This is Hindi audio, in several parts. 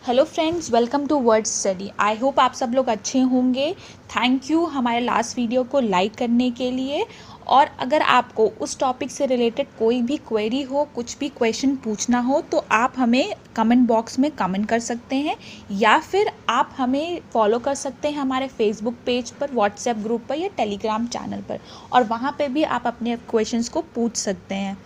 Hello friends, welcome to word study. I hope आप सब लोग अच्छे होंगे। थैंक यू हमारे लास्ट वीडियो को लाइक करने के लिए। और अगर आपको उस टॉपिक से रिलेटेड कोई भी क्वेरी हो, कुछ भी क्वेश्चन पूछना हो, तो आप हमें कमेंट बॉक्स में कमेंट कर सकते हैं या फिर आप हमें फॉलो कर सकते हैं हमारे फेसबुक पेज पर, व्हाट्सएप ग्रुप पर या टेलीग्राम चैनल पर, और वहाँ पे भी आप अपने क्वेश्चंस को पूछ सकते हैं।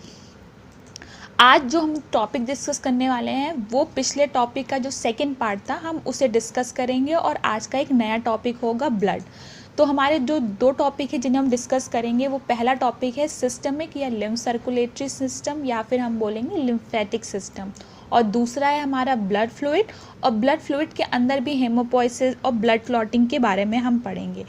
आज जो हम टॉपिक डिस्कस करने वाले हैं वो पिछले टॉपिक का जो सेकंड पार्ट था, हम उसे डिस्कस करेंगे। और आज का एक नया टॉपिक होगा ब्लड। तो हमारे जो दो टॉपिक है जिन्हें हम डिस्कस करेंगे, वो पहला टॉपिक है सिस्टमिक या लिम्फ सर्कुलेटरी सिस्टम, या फिर हम बोलेंगे लिम्फेटिक सिस्टम, और दूसरा है हमारा ब्लड फ्लूइड। और ब्लड फ्लूइड के अंदर भी हेमोपोइसिस और ब्लड क्लॉटिंग के बारे में हम पढ़ेंगे।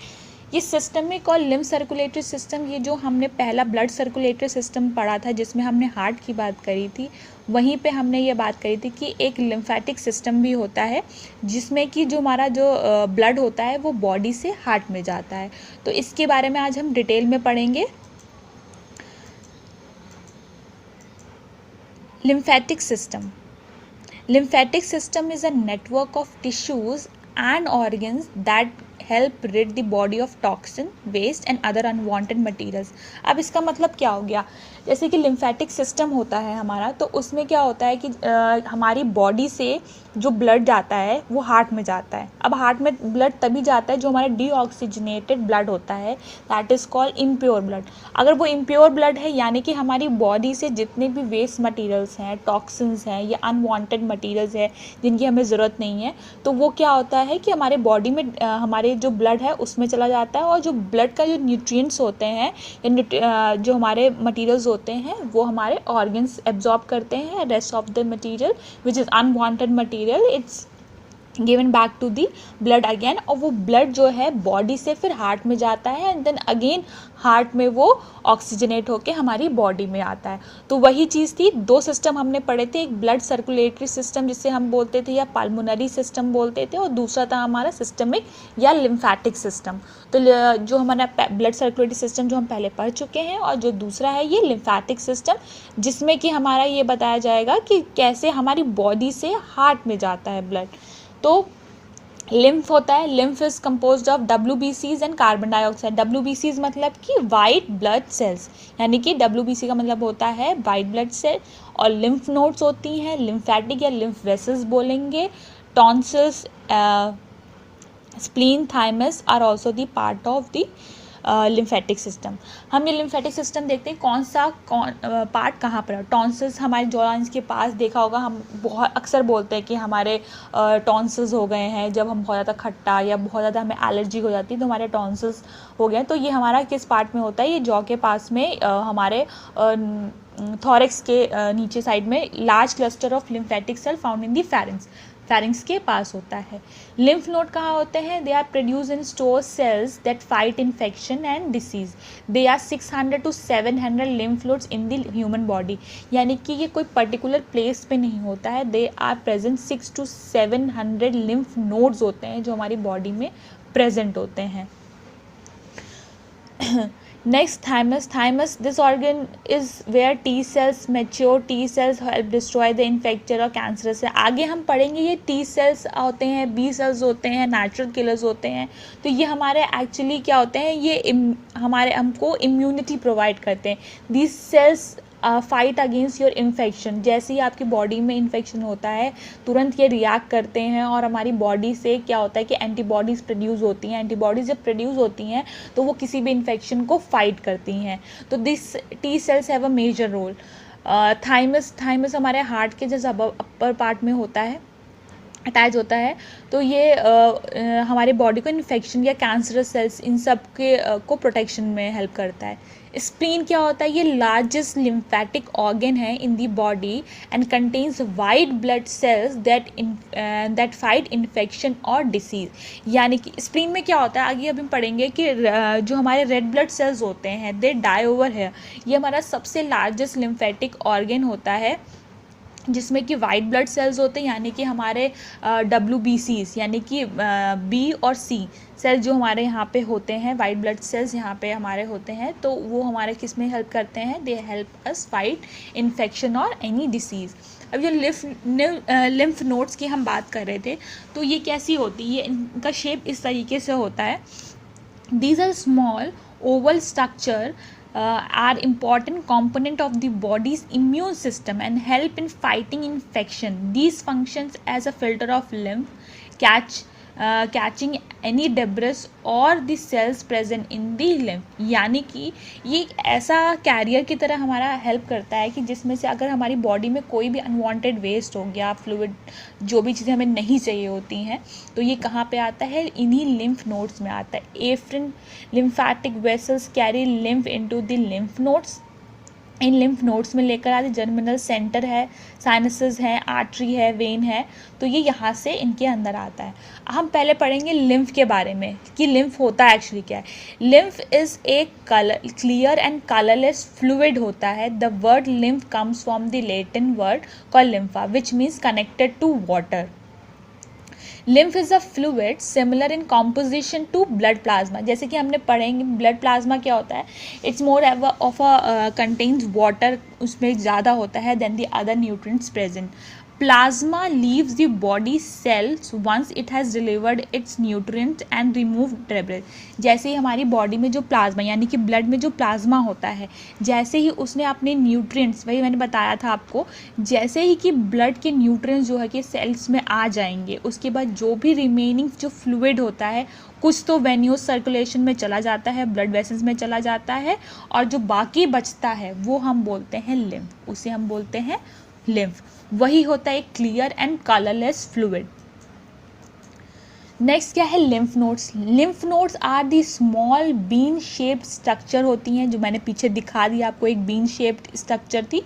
ये सिस्टमिक और लिम्फ सर्कुलेटरी सिस्टम, ये जो हमने पहला ब्लड सर्कुलेटरी सिस्टम पढ़ा था जिसमें हमने हार्ट की बात करी थी, वहीं पे हमने ये बात करी थी कि एक लिम्फेटिक सिस्टम भी होता है जिसमें कि जो हमारा जो ब्लड होता है वो बॉडी से हार्ट में जाता है। तो इसके बारे में आज हम डिटेल में पढ़ेंगे। Lymphatic system. Lymphatic system is a network of tissues and organs that help rid the body of toxin, waste and other unwanted materials। अब इसका मतलब क्या हो गया? जैसे कि लिम्फेटिक सिस्टम होता है हमारा, तो उसमें क्या होता है कि हमारी बॉडी से जो ब्लड जाता है वो हार्ट में जाता है। अब हार्ट में ब्लड तभी जाता है जो हमारा डीऑक्सीजनेटेड ब्लड होता है, that is called impure blood. अगर वो इम्प्योर ब्लड है, यानी कि हमारी बॉडी से जितने भी वेस्ट मटेरियल्स हैं, टॉक्सिन्स हैं या अनवांटेड मटेरियल्स हैं जिनकी हमें ज़रूरत नहीं है, तो वो क्या होता है कि हमारे बॉडी में हमारे जो ब्लड है उसमें चला जाता है। और जो ब्लड का जो न्यूट्रिएंट्स होते हैं या जो हमारे मटेरियल्स होते हैं वो हमारे ऑर्गन्स एब्जॉर्ब करते हैं। Rest of the material which is unwanted material, it's given back to the blood again. और वो ब्लड जो है बॉडी से फिर हार्ट में जाता है एंड देन अगेन हार्ट में वो ऑक्सीजनेट होके हमारी बॉडी में आता है। तो वही चीज़ थी। दो सिस्टम हमने पढ़े थे, एक ब्लड सर्कुलेटरी सिस्टम जिसे हम बोलते थे या पल्मोनरी सिस्टम बोलते थे, और दूसरा था हमारा सिस्टमिक या लिम्फेटिक सिस्टम। तो जो हमारा ब्लड सर्कुलेटरी सिस्टम जो हम पहले पढ़ चुके हैं, और जो दूसरा है ये लिम्फेटिक सिस्टम, जिसमें कि हमारा ये बताया जाएगा कि कैसे हमारी बॉडी से हार्ट में जाता है ब्लड। तो लिम्फ होता है, lymph is composed of WBCs and carbon dioxide. WBCs मतलब कि वाइट ब्लड सेल्स, यानी कि WBC का मतलब होता है वाइट ब्लड सेल। और लिम्फ नोड्स होती हैं, लिम्फेटिक या लिम्फ वेसल्स बोलेंगे। Tonsils, spleen, thymus are also the part of the lymphatic system. हम ये लिम्फेटिक सिस्टम देखते हैं कौन सा पार्ट कहाँ पर है। टॉन्सिल्स हमारे जॉ लाइन्स के पास, देखा होगा, हम बहुत अक्सर बोलते हैं कि हमारे टॉन्सिल्स हो गए हैं। जब हम बहुत ज़्यादा खट्टा या बहुत ज़्यादा हमें एलर्जी हो जाती है तो हमारे टॉन्सिल्स हो गए हैं। तो ये हमारा किस पार्ट में होता है? ये जॉ के पास में, हमारे थॉरेक्स के नीचे साइड में large cluster of lymphatic cell found in the pharynx, pharynx के पास होता है। लिम्फ नोड कहाँ होते हैं? They are produce in store cells that fight infection and disease. They are 600 to 700 lymph nodes in the human body, यानी कि ये कोई पर्टिकुलर प्लेस पे नहीं होता है। They are present 600 to 700 lymph nodes होते हैं जो हमारी बॉडी में प्रेजेंट होते हैं। Next, thymus. Thymus, this organ is where T cells mature. T cells help destroy the infected और cancerous है। आगे हम पढ़ेंगे ये T cells होते हैं, B cells होते हैं, नेचुरल किलर्स होते हैं। तो ये हमारे एक्चुअली क्या होते हैं? ये हमारे हमको इम्यूनिटी प्रोवाइड करते हैं। These cells fight against your infection. जैसे ही आपकी बॉडी में इन्फेक्शन होता है, तुरंत ये रिएक्ट करते हैं और हमारी बॉडी से क्या होता है कि एंटीबॉडीज़ प्रोड्यूस होती हैं। एंटीबॉडीज़ जब प्रोड्यूस होती हैं तो वो किसी भी इन्फेक्शन को फाइट करती हैं। तो this T cells have a major role. Thymus हमारे हार्ट के जैसे अपर पार्ट में होता है, अटैच होता है। तो ये हमारे बॉडी को इन्फेक्शन या कैंसरस सेल्स इन सब के को प्रोटेक्शन में हेल्प करता है। स्प्लीन क्या होता है? ये लार्जेस्ट लिम्फेटिक ऑर्गन है in the body and contains white blood cells that fight infection और डिसीज। यानी कि स्प्लीन में क्या होता है, आगे अभी हम पढ़ेंगे कि जो हमारे रेड ब्लड सेल्स होते हैं, दे डाई ओवर है। ये हमारा सबसे लार्जेस्ट लिम्फेटिक ऑर्गन होता है जिसमें कि वाइट ब्लड सेल्स होते हैं, यानी कि हमारे WBCs यानी कि बी और सी सेल्स जो हमारे यहाँ पे होते हैं, वाइट ब्लड सेल्स यहाँ पे हमारे होते हैं, तो वो हमारे किस में हेल्प करते हैं, they help us fight infection और एनी डिसीज़। अब जो लिम्फ नोड्स की हम बात कर रहे थे, तो ये कैसी होती है, इनका शेप इस तरीके से होता है। These are small oval structure are important component of the body's immune system and help in fighting infection. These functions as a filter of lymph, catching any debris or the cells present in the lymph। यानी कि ये एक ऐसा कैरियर की तरह हमारा हेल्प करता है कि जिसमें से अगर हमारी बॉडी में कोई भी अनवांटेड वेस्ट हो गया, फ्लूइड, जो भी चीज़ें हमें नहीं चाहिए होती हैं, तो ये कहाँ पे आता है, इन्हीं लिम्फ नोड्स में आता है। Afferent lymphatic vessels carry lymph into the lymph nodes, इन लिम्फ नोड्स में लेकर आते। जर्मिनल सेंटर है, साइनसेस हैं, आर्टरी है, वेन है, तो ये यहाँ से इनके अंदर आता है। हम पहले पढ़ेंगे लिम्फ के बारे में कि लिम्फ होता है एक्चुअली क्या है। Lymph is a clear and colourless fluid होता है। The word lymph comes from the Latin word called lympha which means connected to water. Lymph is a fluid similar in composition to blood plasma. जैसे कि हमने पढ़ेंगे ब्लड प्लाज्मा क्या होता है, it's more of a contains water, उसमें ज़्यादा होता है then the other nutrients present. Plasma leaves the body cells once it has delivered its nutrients and removed debris। जैसे ही हमारी बॉडी में जो प्लाज्मा यानी कि ब्लड में जो प्लाज्मा होता है, जैसे ही उसने अपने न्यूट्रिएंट्स, वही मैंने बताया था आपको, जैसे ही कि ब्लड के न्यूट्रिएंट्स जो है कि सेल्स में आ जाएंगे, उसके बाद जो भी रिमेनिंग जो फ्लूइड होता है, कुछ तो वेन्यूज सर्कुलेशन में चला जाता है, ब्लड वेसल्स में चला जाता है, और जो बाकी बचता है वो हम बोलते हैं लिम्फ, उसे हम बोलते हैं लिम्फ। वही होता है clear and colourless fluid. Next क्या है, lymph nodes. Lymph nodes are the small bean shaped structure होती हैं, जो मैंने पीछे दिखा दिया आपको, एक बीन शेप्ड स्ट्रक्चर थी,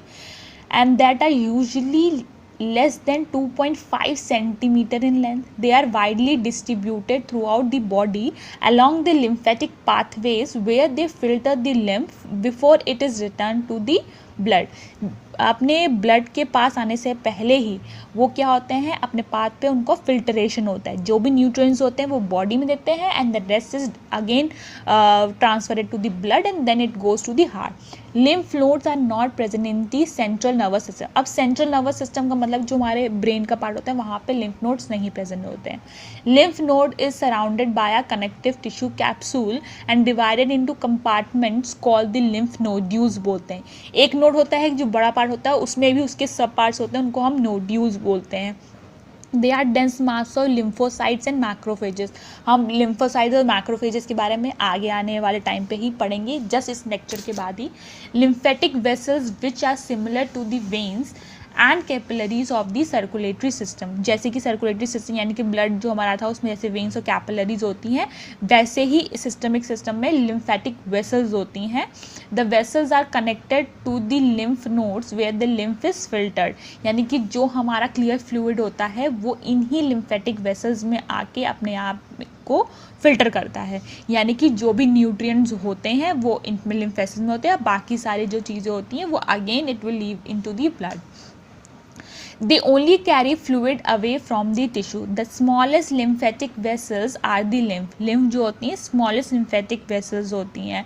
and that are usually less than 2.5 centimeter in length. They are widely distributed throughout the body along the lymphatic pathways where they filter the lymph before it is returned to the blood। अपने ब्लड के पास आने से पहले ही वो क्या होते हैं, अपने पाथ पे उनको फिल्टरेशन होता है, जो भी न्यूट्रिएंट्स होते हैं वो बॉडी में देते हैं, and the rest is again transferred to the blood and then it goes to the heart. Lymph nodes are not present in the central nervous system. अब सेंट्रल नर्वस सिस्टम का मतलब जो हमारे ब्रेन का पार्ट होता है, वहाँ पे लिम्फ नोड्स नहीं प्रेजेंट होते हैं। Lymph node is surrounded by a connective tissue capsule and divided into compartments called the lymph nodules बोलते हैं। एक नोड होता है जो बड़ा पार्ट होता है, उसमें भी उसके सब पार्ट्स होते हैं, उनको हम नोड्यूल्स बोलते हैं। They are dense mass of lymphocytes and macrophages. हम लिम्फोसाइट्स और मैक्रोफेजेस के बारे में आगे आने वाले टाइम पे ही पढ़ेंगे, जस्ट इस लेक्चर के बाद ही। Lymphatic vessels which are similar to the veins and capillaries of the circulatory system. जैसे कि सर्कुलेटरी सिस्टम यानी कि ब्लड जो हमारा था उसमें जैसे वेन्स और कैपिलरीज होती हैं, वैसे ही सिस्टमिक सिस्टम में लिम्फेटिक वेसल्स होती हैं। The vessels are connected to the lymph nodes where the lymph is filtered. यानी कि जो हमारा क्लियर फ्लूइड होता है वो इन्हीं लिम्फेटिक वेसल्स में आके अपने आप को फिल्टर करता है। यानी कि जो भी न्यूट्रिएंट्स होते हैं वो इनमें लिम्फ वेसल्स में होते हैं, बाकी सारी जो चीज़ें होती हैं वो again it will leave into the blood. They only carry fluid away from the tissue. The smallest lymphatic vessels are the lymph. Lymph जो होती हैं smallest lymphatic vessels होती हैं,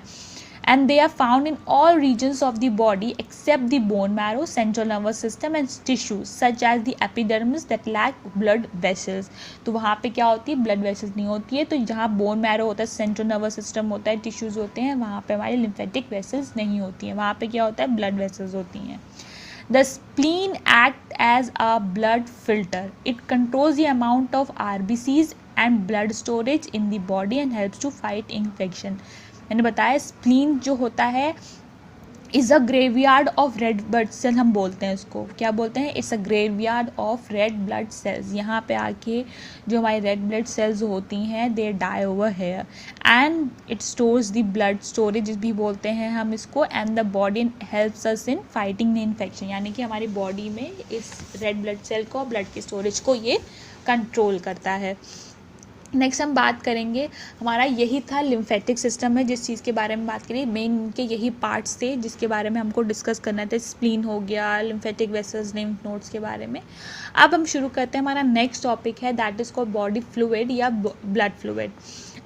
and they are found in all regions of the body except the bone marrow, central nervous system and tissues such as the epidermis that lack blood vessels। तो वहाँ पे क्या होती है, ब्लड वेसल्स नहीं होती है। तो जहाँ बोन मैरो होता है, सेंट्रल नर्वस सिस्टम होता है, टिश्यूज़ होते हैं, वहाँ पे हमारी लिम्फेटिक वेसल्स नहीं होती हैं, वहाँ पे क्या होता है, ब्लड वेसल्स होती हैं। The spleen acts as a blood filter. It controls the amount of RBCs and blood storage in the body and helps to fight infection। मैंने बताया स्प्लीन जो होता है is a graveyard of red blood cell, हम बोलते हैं इसको, क्या बोलते हैं, it's a graveyard of red blood cells. यहाँ पे आके जो हमारी रेड ब्लड सेल्स होती हैं they die over here and it stores the blood, storage भी बोलते हैं हम इसको, and the body helps us in fighting the infection. यानी कि हमारी बॉडी में इस रेड ब्लड सेल को, ब्लड की स्टोरेज को ये कंट्रोल करता है। नेक्स्ट हम बात करेंगे, हमारा यही था लिम्फेटिक सिस्टम है जिस चीज़ के बारे में बात करी, मेन इनके यही पार्ट्स थे जिसके बारे में हमको डिस्कस करना था। स्प्लीन हो गया, लिम्फेटिक वेसल्स, लिम्फ नोड्स के बारे में। अब हम शुरू करते हैं, हमारा नेक्स्ट टॉपिक है that is called body fluid या ब्लड फ्लूइड।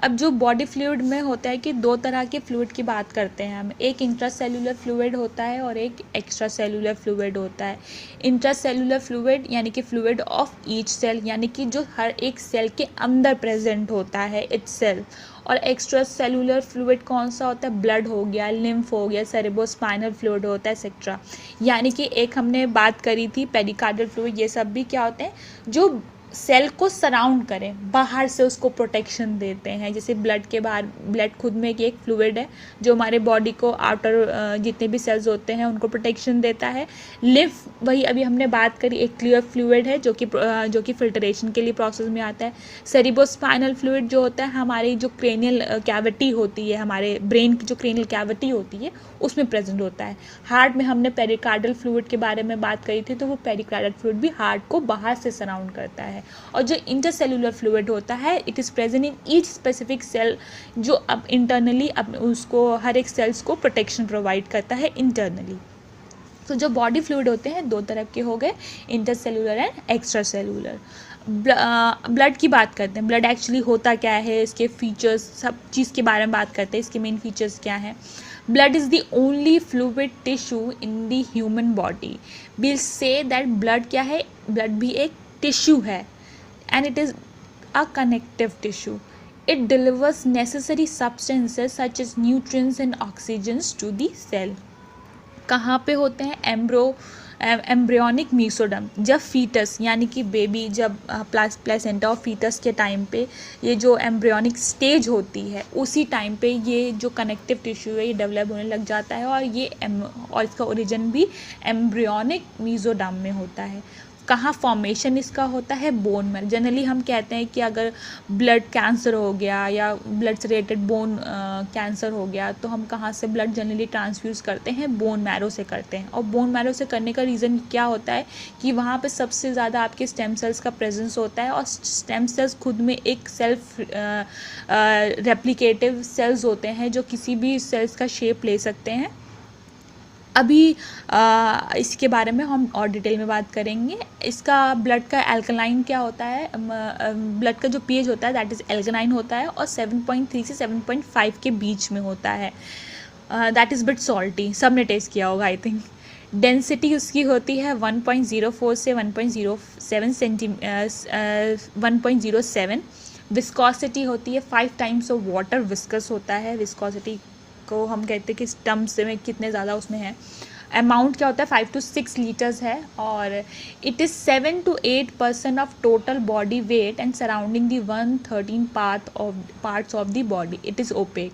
अब जो बॉडी फ्लूइड में होता है कि दो तरह के फ्लूइड की बात करते हैं हम, एक इंट्रासेल्यूलर फ्लूइड होता है और एक एक्स्ट्रा सेल्यूलर फ्लूइड होता है। इंट्रासेल्यूलर फ्लूइड यानी कि फ्लूइड ऑफ ईच सेल, यानी कि जो हर एक सेल के अंदर प्रेजेंट होता है इटसेल्फ। और एक्स्ट्रा सेल्यूलर फ्लूइड कौन सा होता है, ब्लड हो गया, लिम्फ हो गया, सेरेब्रोस्पाइनल फ्लूइड होता है एक्सेट्रा। यानी कि एक हमने बात करी थी पेरिकार्डियल फ्लूइड, ये सब भी क्या होते हैं जो सेल को सराउंड करें, बाहर से उसको प्रोटेक्शन देते हैं। जैसे ब्लड के बाहर, ब्लड खुद में एक फ्लूइड है जो हमारे बॉडी को आउटर जितने भी सेल्स होते हैं उनको प्रोटेक्शन देता है। लिम्फ, वही अभी हमने बात करी, एक क्लियर फ्लूइड है जो कि फिल्ट्रेशन के लिए प्रोसेस में आता है। सेरिब्रोस्पाइनल फ्लूइड जो होता है हमारी जो क्रेनियल कैविटी होती है, हमारे ब्रेन की जो क्रेनियल कैविटी होती है उसमें प्रेजेंट होता है। हार्ट में हमने पेरिकार्डियल फ्लूइड के बारे में बात करी थी, तो वो पेरिकार्डियल फ्लूइड भी हार्ट को बाहर से सराउंड करता है। और जो इंटरसेल्यूलर फ्लूइड होता है, it is present in each specific cell, जो अब इंटरनली अब उसको हर एक सेल्स को प्रोटेक्शन प्रोवाइड करता है इंटरनली। तो जो बॉडी फ्लूइड होते हैं दो तरह के हो गए, intercellular and extra cellular. Blood की बात करते हैं, ब्लड एक्चुअली होता क्या है, इसके फीचर्स, सब चीज़ के बारे में बात करते हैं, इसके मेन फीचर्स क्या हैं। Blood is the only fluid tissue in the human body. Will say that blood क्या है, ब्लड भी एक टिश्यू है and it is a connective tissue. It delivers necessary substances such as nutrients and oxygens to the cell. कहाँ पे होते हैं, एम्ब्रियोनिक मीसोडम, जब फीटस यानी कि बेबी, जब प्लेसेंटा ऑफ फीटस के टाइम पे ये जो एम्ब्रियोनिक स्टेज होती है उसी टाइम पे ये जो कनेक्टिव टिश्यू है ये डेवलप होने लग जाता है, और इसका ओरिजिन भी एम्ब्रियोनिक मीसोडम में होता है। कहाँ फॉर्मेशन इसका होता है, बोन में। जनरली हम कहते हैं कि अगर ब्लड कैंसर हो गया या ब्लड से रिलेटेड बोन कैंसर हो गया तो हम कहाँ से ब्लड जनरली ट्रांसफ्यूज़ करते हैं, बोन मैरो से करते हैं। और बोन मैरो से करने का रीज़न क्या होता है कि वहाँ पे सबसे ज़्यादा आपके स्टेम सेल्स का प्रेजेंस होता है, और स्टेम सेल्स खुद में एक सेल्फ रेप्लिकेटिव सेल्स होते हैं जो किसी भी सेल्स का शेप ले सकते हैं। अभी इसके बारे में हम और डिटेल में बात करेंगे। इसका ब्लड का एल्कलाइन क्या होता है, ब्लड का जो पीएच होता है दैट इज़ एल्कलाइन होता है, और 7.3 से 7.5 के बीच में होता है। दैट इज़ बिट सॉल्टी, सब ने टेस्ट किया होगा आई थिंक। डेंसिटी उसकी होती है 1.04 से 1.07। विस्कोसिटी होती है 5 टाइम्स ऑफ वाटर विस्कस होता है। विस्कोसिटी को हम कहते हैं कि स्टम्प्स में कितने ज़्यादा उसमें है। अमाउंट क्या होता है 5 to 6 लीटर्स है, और it is 7 to 8% of total body weight and surrounding the 113 parts of the body. It is opaque.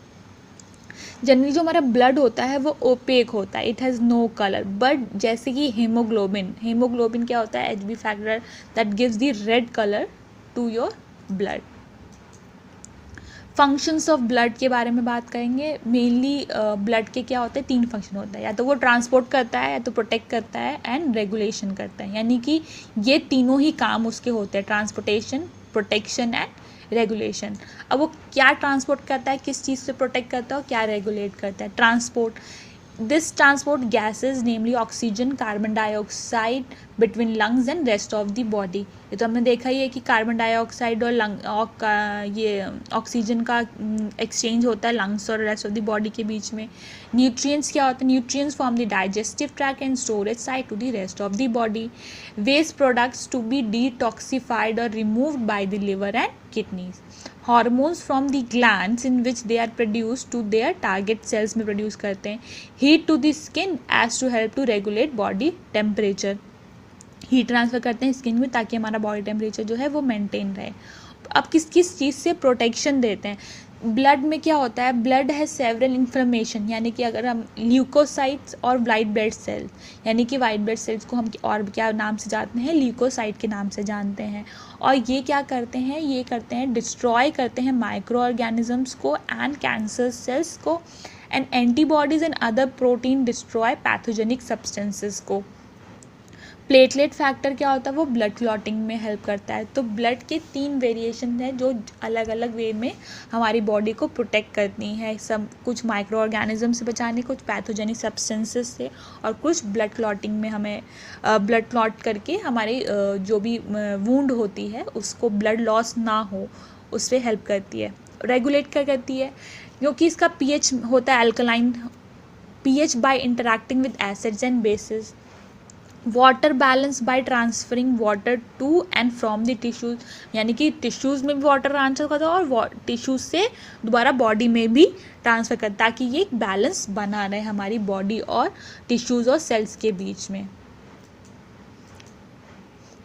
Generally जो हमारा ब्लड होता है वो ओपेक होता है, it has no colour. But जैसे कि हीमोग्लोबिन क्या होता है, HB factor that gives the red colour to your blood. Functions of blood के बारे में बात करेंगे। मेनली ब्लड के क्या होते हैं, 3 फंक्शन होता है, या तो वो ट्रांसपोर्ट करता है, या तो प्रोटेक्ट करता है, एंड रेगुलेशन करता है। यानी कि ये तीनों ही काम उसके होते हैं, ट्रांसपोर्टेशन, प्रोटेक्शन एंड रेगुलेशन। अब वो क्या ट्रांसपोर्ट करता है, किस चीज़ से प्रोटेक्ट करता है और क्या रेगुलेट करता है। Transport, this transport gases namely oxygen, carbon dioxide between lungs and rest of the body. ये तो हमने देखा ही है कि कार्बन डाइऑक्साइड और ये ऑक्सीजन का एक्सचेंज होता है लंग्स और रेस्ट ऑफ द बॉडी के बीच में। न्यूट्रिएंट्स क्या होते हैं, nutrients from the digestive tract and storage site to the rest of the body. Waste products to be detoxified और removed by the liver and kidneys. Hormones from the glands in which they are produce to their target cells में प्रोड्यूस करते हैं। Heat to the skin as to help to regulate body temperature. Heat transfer करते हैं स्किन में ताकि हमारा बॉडी टेम्परेचर जो है वो मेंटेन रहे। अब किस किस चीज़ से प्रोटेक्शन देते हैं, ब्लड में क्या होता है, ब्लड है सेवरल इन्फ्लेमेशन, यानी कि अगर हम ल्यूकोसाइट्स और वाइट ब्लड सेल्स, यानी कि वाइट ब्लड सेल्स को हम और क्या नाम से जानते हैं, ल्यूकोसाइट के नाम से जानते हैं। और ये क्या करते हैं, ये करते हैं डिस्ट्रॉय करते हैं माइक्रो ऑर्गेनिजम्स को एंड कैंसर सेल्स को, and antibodies and other protein destroy pathogenic substances को। प्लेटलेट फैक्टर क्या होता है, वो ब्लड क्लॉटिंग में हेल्प करता है। तो ब्लड के 3 वेरिएशन हैं जो अलग अलग वे में हमारी बॉडी को प्रोटेक्ट करती हैं, सब कुछ माइक्रो ऑर्गेनिज्म से बचाने, कुछ पैथोजेनिक सब्सटेंसेस से, और कुछ ब्लड क्लॉटिंग में हमें ब्लड क्लॉट करके हमारी जो भी वूंड होती है उसको ब्लड लॉस ना हो उस पर हेल्प करती है। रेगुलेट क्या करती है, क्योंकि इसका पीएच होता है alkaline, pH by interacting with acids and bases, water balance by transferring water to and from the tissues, यानी कि टिश्यूज़ में भी वाटर ट्रांसफ़र करता है और टिश्यूज़ से दोबारा बॉडी में भी ट्रांसफ़र करता है, ताकि ये एक बैलेंस बना रहे हमारी बॉडी और टिश्यूज़ और सेल्स के बीच में।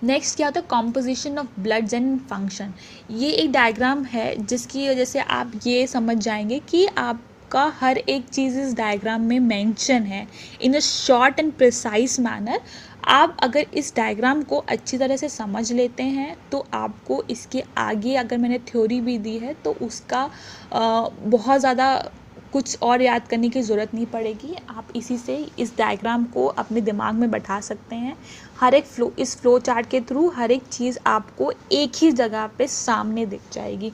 नेक्स्ट क्या होता है, composition of bloods and function. ये एक डायग्राम है जिसकी वजह से आप ये समझ जाएंगे कि आपका हर एक चीज़ इस डायग्राम में मेंशन है in a short and precise manner. आप अगर इस डायग्राम को अच्छी तरह से समझ लेते हैं तो आपको इसके आगे अगर मैंने थ्योरी भी दी है तो उसका बहुत ज़्यादा कुछ और याद करने की ज़रूरत नहीं पड़ेगी। आप इसी से इस डायग्राम को अपने दिमाग में बैठा सकते हैं। हर एक इस फ्लो चार्ट के थ्रू हर एक चीज़ आपको एक ही जगह पे सामने दिख जाएगी।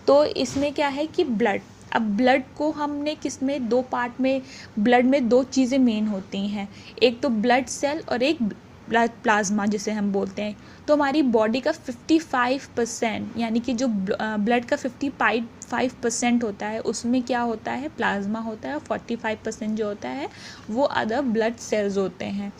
तो इसमें क्या है कि ब्लड, अब ब्लड को हमने किस में 2 पार्ट में, ब्लड में 2 चीज़ें मेन होती हैं, एक तो ब्लड सेल और एक ब्लड प्लाज्मा जिसे हम बोलते हैं। तो हमारी बॉडी का 55% यानी कि जो ब्लड का 55% होता है उसमें क्या होता है, प्लाज्मा होता है, और 45% जो होता है वो अदर ब्लड सेल्स होते हैं।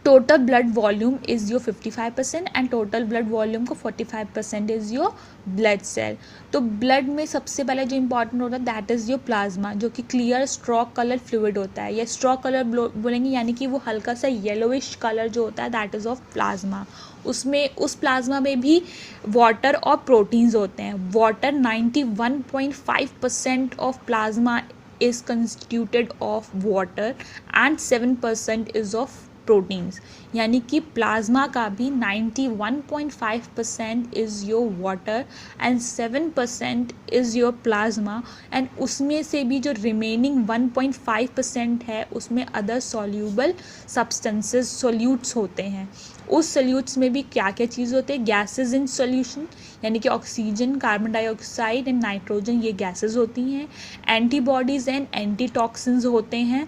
Total blood volume is your 55% and total blood volume को 45% इज़ योर ब्लड सेल। तो ब्लड में सबसे पहले जो इंपॉर्टेंट होता है दैट इज़ योर प्लाज्मा, जो कि क्लियर स्ट्रॉ कलर फ्लूइड होता है, या स्ट्रॉ कलर बोलेंगे यानी कि वो हल्का सा येलोइश कलर जो होता है दैट इज़ ऑफ प्लाज्मा। उसमें उस प्लाज्मा में भी वाटर और प्रोटीन्स होते हैं। Water 91.5% of plasma is constituted of water and 7% is of proteins, यानी कि प्लाज्मा का भी 91.5% is your water and 7% is your plasma, and उसमें से भी जो रिमेनिंग 1.5% है उसमें अदर सॉल्यूबल सब्सटेंसेस सोल्यूट्स होते हैं। उस सोल्यूट्स में भी क्या क्या चीज़ होते हैं, गैसेज इन सोल्यूशन यानी कि oxygen, carbon dioxide and nitrogen, ये गैसेज होती हैं। एंटीबॉडीज़ एंड एंटीटॉक्सिन्स होते हैं।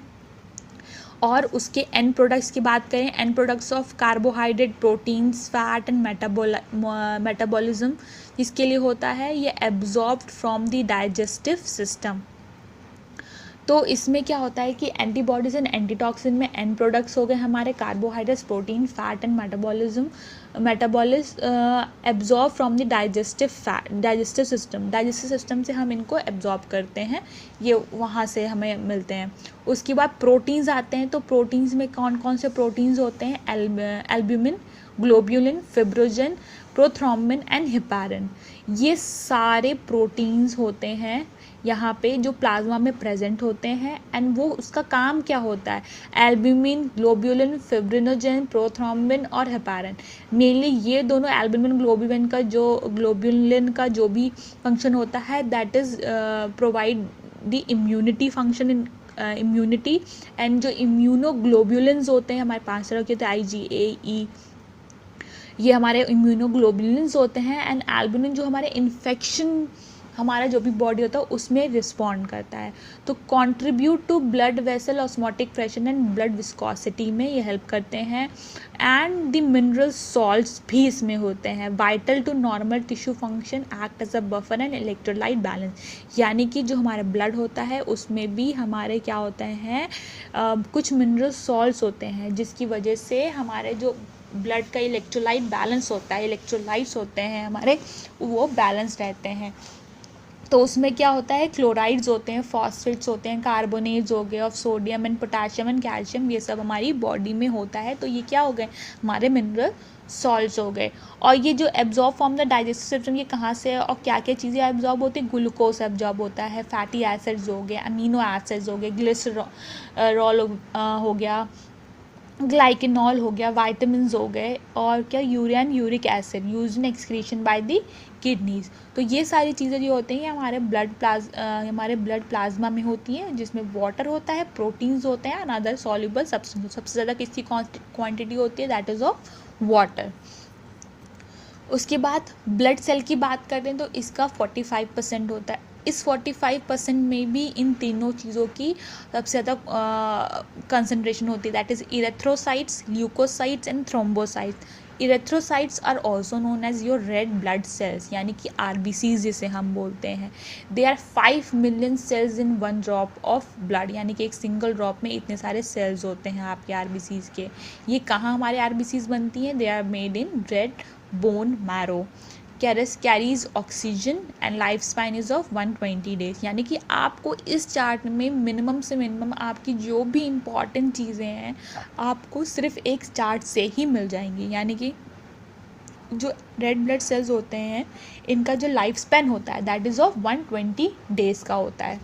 और उसके एंड प्रोडक्ट्स की बात करें, and products of carbohydrate, proteins, fat and metabolism इसके लिए होता है, ये absorbed from the digestive system. तो इसमें क्या होता है कि एंटीबॉडीज़ एंड एंटीटॉक्सिन में एंड प्रोडक्ट्स हो गए हमारे carbohydrates, protein, fat and metabolism absorb from the digestive system. Digestive system से हम इनको एब्जॉर्ब करते हैं, ये वहाँ से हमें मिलते हैं। उसके बाद प्रोटीन्स आते हैं। तो प्रोटीन्स में कौन कौन से प्रोटीन्स होते हैं, albumin, globulin, fibrinogen, prothrombin and heparin, ये सारे प्रोटीन्स होते हैं यहाँ पे जो प्लाज्मा में प्रेजेंट होते हैं। एंड वो उसका काम क्या होता है, एल्ब्यूमिन, ग्लोब्यूलिन, फिब्रिनोजन, प्रोथ्रोम्बिन और हेपारिन, मेनली ये दोनों एल्ब्यूमिन ग्लोब्यूलिन का जो भी फंक्शन होता है that is provide the immunity function in immunity. And जो इम्यूनोग्लोब्यूलिन्स होते हैं हमारे 5 तरह के होते हैं, IgA, ये हमारे इम्यूनोग्लोब्यूलिन्स होते हैं। एंड एल्ब्यूमिन जो हमारे इन्फेक्शन, हमारा जो भी बॉडी होता है उसमें रिस्पॉन्ड करता है। तो contribute to blood vessel osmotic pressure and blood viscosity में ये हेल्प करते हैं। एंड द मिनरल सॉल्ट्स भी इसमें होते हैं। Vital to normal tissue function, act as a buffer and electrolyte balance, यानी कि जो हमारा ब्लड होता है उसमें भी हमारे क्या होते हैं, कुछ मिनरल सॉल्ट्स होते हैं जिसकी वजह से हमारे जो ब्लड का इलेक्ट्रोलाइट बैलेंस होता है, इलेक्ट्रोलाइट्स होते हैं हमारे, वो बैलेंस रहते हैं। तो उसमें क्या होता है, क्लोराइड्स होते हैं, फॉस्फेट्स होते हैं, कार्बोनेट्स हो गए of sodium and potassium and calcium, ये सब हमारी बॉडी में होता है। तो ये क्या हो गए, हमारे मिनरल सॉल्ट्स हो गए। और ये जो absorb from the digestive system, ये कहाँ से है और क्या क्या चीज़ें एब्जॉर्ब होती है, ग्लूकोज एब्जॉर्ब होता है, फैटी एसिड्स हो गए, अमीनो एसिड्स हो गए, ग्लिसरॉल हो गया, ग्लाइकेनॉल हो गया, वाइटामिन हो गए, और क्या urea and uric acid used in excretion bye the kidneys. तो ये सारी चीज़ें जो होती हैं हमारे ब्लड प्लाज्मा में होती हैं, जिसमें वाटर होता है, प्रोटीन्स होते हैं, अनदर सॉल्युबल सब्सटेंस। सबसे ज़्यादा किसकी क्वांटिटी होती है, दैट इज़ ऑफ वाटर। उसके बाद ब्लड सेल की बात करते हैं तो इसका 45% होता है। इस 45% में भी इन तीनों चीज़ों की सबसे ज़्यादा कंसंट्रेशन होती है, that is erythrocytes, leukocytes and thrombocytes. Erythrocytes are also known as your red blood cells, यानी कि आरबीसीज जिसे हम बोलते हैं। They are 5 million cells in one drop of blood, यानी कि एक सिंगल ड्रॉप में इतने सारे सेल्स होते हैं आपके आरबीसीज के। ये कहाँ हमारे आरबीसीज बनती हैं, they are made in red bone marrow, carries oxygen and life span is of 120 days. यानी कि आपको इस चार्ट में मिनिमम से मिनिमम आपकी जो भी इम्पॉर्टेंट चीज़ें हैं आपको सिर्फ एक चार्ट से ही मिल जाएंगी। यानी कि जो रेड ब्लड सेल्स होते हैं इनका जो लाइफ स्पैन होता है दैट इज़ ऑफ 120 डेज का होता है।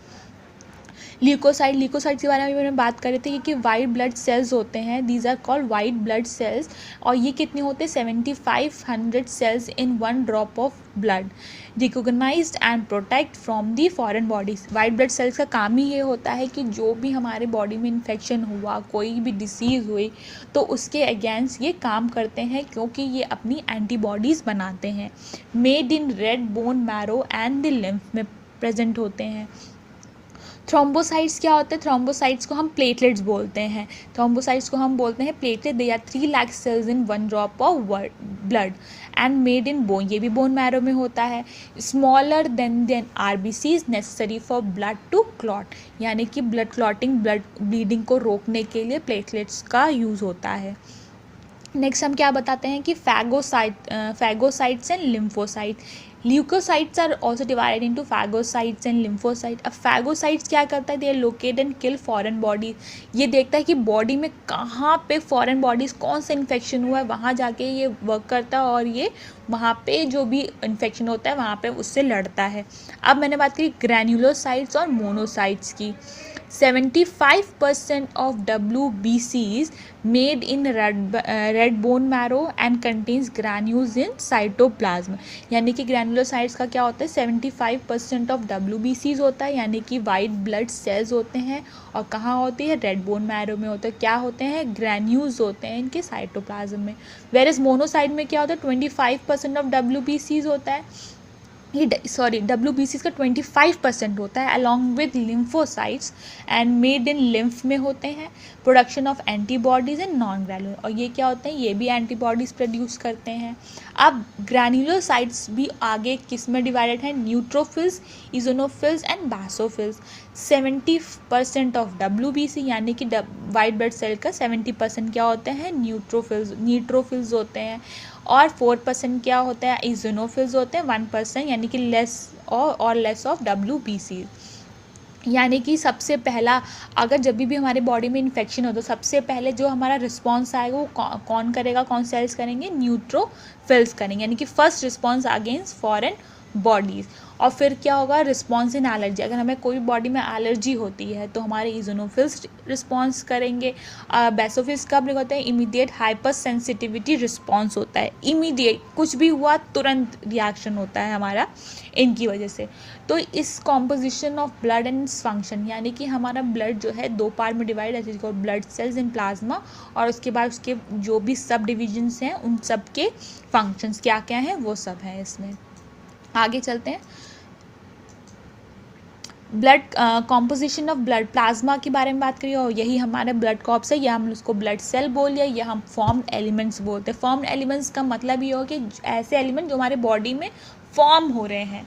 ल्यूकोसाइट के बारे में मैंने बात कर रहे थे कि वाइट ब्लड सेल्स होते हैं, these are called white blood cells. और ये कितने होते हैं, 7500 cells in one drop of blood, recognized and protect from the foreign bodies. White blood cells का काम ही ये होता है कि जो भी हमारे बॉडी में इन्फेक्शन हुआ, कोई भी डिसीज़ हुई, तो उसके अगेंस्ट ये काम करते हैं, क्योंकि ये अपनी एंटीबॉडीज़ बनाते हैं। Made in red bone marrow and the lymph में प्रेजेंट होते हैं। थ्रोम्बोसाइट्स क्या होते हैं, थ्रोम्बोसाइट्स को हम प्लेटलेट्स बोलते हैं। थ्रोम्बोसाइट्स को हम बोलते हैं platelet. They are 3 lakh cells in one drop of blood and made in bone, ये भी बोन मैरो में होता है। Smaller than RBCs, necessary for blood to clot, यानी कि ब्लड क्लॉटिंग, ब्लड ब्लीडिंग को रोकने के लिए प्लेटलेट्स का यूज़ होता है। नेक्स्ट हम क्या बताते हैं कि phagocytes and lymphocyte. Leukocytes are also divided into phagocytes and lymphocyte. अब फैगोसाइट्स क्या करता है, they are located and kill foreign body. ये देखता है कि बॉडी में कहाँ पे फॉरेन बॉडीज़, कौन सा इन्फेक्शन हुआ है, वहाँ जाके ये वर्क करता है और ये वहाँ पे जो भी इन्फेक्शन होता है वहाँ पे उससे लड़ता है। अब मैंने बात करी ग्रैन्युलोसाइट्स और मोनोसाइट्स की। 75% of WBCs made in red bone marrow and contains granules in cytoplasm। यानी कि ग्रैनुलोसाइट्स का क्या होता है, 75% ऑफ WBCs होता है, यानी कि वाइट ब्लड सेल्स होते हैं। और कहाँ होती है, रेड बोन मैरो में होते हैं। क्या होते हैं, ग्रैन्यूल्स होते हैं इनके साइटोप्लाज्म में। वेरएज मोनोसाइट में क्या होता है, 25% ऑफ WBCs होता है, WBCs का 25% होता है, along with lymphocytes and made in lymph में होते हैं। Production of antibodies and non granular, और ये क्या होते हैं, ये भी एंटीबॉडीज़ प्रोड्यूस करते हैं। अब ग्रैनुलोसाइट्स भी आगे किस में डिवाइडेड है, न्यूट्रोफिल्स, इजोनोफिल्स एंड बासोफिल्स। 70% ऑफ WBC, यानी कि वाइट ब्लड सेल का 70% क्या होते हैं, न्यूट्रोफिल्स होते हैं। और 4% क्या होता है, इजोनोफिल्स होते हैं। 1% यानी कि लेस और लेस ऑफ WBC। यानी कि सबसे पहला, अगर जब भी हमारे बॉडी में इन्फेक्शन हो तो सबसे पहले जो हमारा रिस्पॉन्स आएगा वो कौन करेगा, कौन सेल्स करेंगे, न्यूट्रोफिल्स करेंगे, यानी कि first response against foreign bodies. और फिर क्या होगा, रिस्पॉन्स इन एलर्जी, अगर हमें कोई बॉडी में एलर्जी होती है तो हमारे इजोनोफिल्स रिस्पॉन्स करेंगे। बेसोफिल्स कब होते हैं, इमीडिएट हाइपर सेंसिटिविटी रिस्पॉन्स होता है, इमीडिएट कुछ भी हुआ तुरंत रिएक्शन होता है हमारा इनकी वजह से। तो इस composition of blood and function, यानी कि हमारा ब्लड जो है 2 पार्ट में डिवाइड है, जिसको ब्लड सेल्स इन प्लाज्मा, और उसके बाद उसके जो भी सब डिविजन्स हैं उन सब के फंक्शंस क्या क्या हैं वो सब हैं इसमें। आगे चलते हैं, blood composition of blood plasma के बारे में बात करिए, और यही हमारे ब्लड कॉर्प्स है, या हम उसको ब्लड सेल बोलिए या हम फॉर्म्ड एलिमेंट्स बोलते हैं। फॉर्म्ड एलिमेंट्स का मतलब ये हो कि ऐसे एलिमेंट जो हमारे बॉडी में फॉर्म हो रहे हैं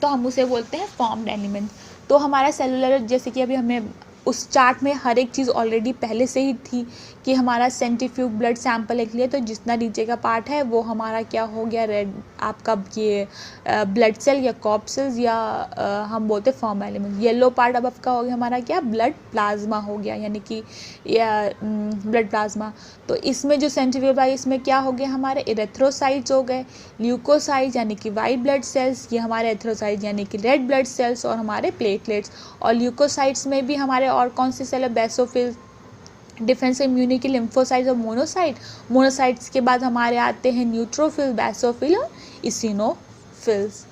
तो हम उसे बोलते हैं फॉर्म्ड एलिमेंट्स। तो हमारा सेलुलर, जैसे कि अभी हमें उस चार्ट में हर एक चीज़ ऑलरेडी पहले से ही थी कि हमारा सेंट्रीफ्यूज ब्लड सैंपल एक लिए, तो जितना नीचे का पार्ट है वो हमारा क्या हो गया, रेड आपका ये ब्लड सेल या कॉर्पसेल्स या हम बोलते फॉर्म एलिमेंट। येलो पार्ट अब का हो गया हमारा क्या, ब्लड प्लाज्मा हो गया, यानी कि ब्लड प्लाज्मा। तो इसमें जो सेंट्रीफ्यूज है इसमें क्या हो गया, हमारे इरेथ्रोसाइट्स हो गए, ल्यूकोसाइट्स यानी कि वाइट ब्लड सेल्स, ये हमारे एथ्रोसाइट्स यानी कि रेड ब्लड सेल्स, और हमारे प्लेटलेट्स। और ल्यूकोसाइट्स में भी हमारे और कौन से सेल है, बेसोफिल्स, डिफेंस इम्यूनिटी लिम्फोसाइट्स और मोनोसाइट। मोनोसाइट्स के बाद हमारे आते हैं न्यूट्रोफिल, बेसोफिल और इसिनोफिल्स।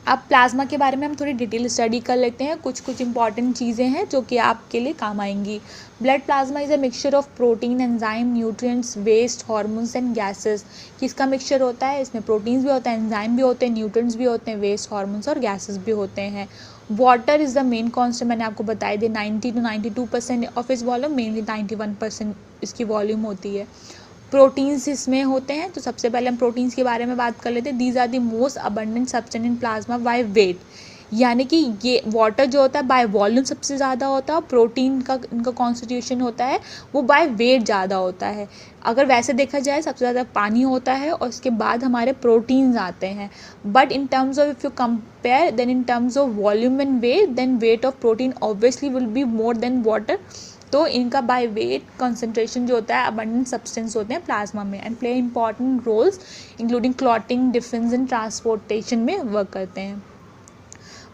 अब प्लाज्मा के बारे में हम थोड़ी डिटेल स्टडी कर लेते हैं। कुछ इंपॉर्टेंट चीज़ें हैं जो कि आपके लिए काम आएंगी। Blood plasma is a mixture of protein, enzyme, nutrients, waste, hormones and gases. किसका मिक्सचर होता है? इसमें प्रोटीन्स भी होते हैं, एंजाइम भी होते हैं, न्यूट्रिएंट्स भी होते हैं, वेस्ट, हार्मोन्स और गैसेस भी होते हैं। Water is the main constant, मैंने आपको बताई दी 90 to 92% ऑफ इस वॉल्यूम, मेनली 91% इसकी वॉल्यूम होती है। प्रोटीन्स इसमें होते हैं, तो सबसे पहले हम प्रोटीन्स के बारे में बात कर लेते हैं। These are the most abundant substance in plasma by weight, यानी कि ये वाटर जो होता है बाय वॉल्यूम सबसे ज़्यादा होता है, और प्रोटीन का इनका कॉन्स्टिट्यूशन होता है वो बाय वेट ज़्यादा होता है। अगर वैसे देखा जाए सबसे ज़्यादा पानी होता है और उसके बाद हमारे प्रोटीन्स आते हैं। But in terms of if you compare then in terms of volume and weight, then weight of protein obviously will be more than water. तो इनका बाय वेट कंसंट्रेशन जो होता है अबंडेंट सब्सटेंस होते हैं प्लाज्मा में, and play important roles including clotting, defence and transportation में वर्क करते हैं।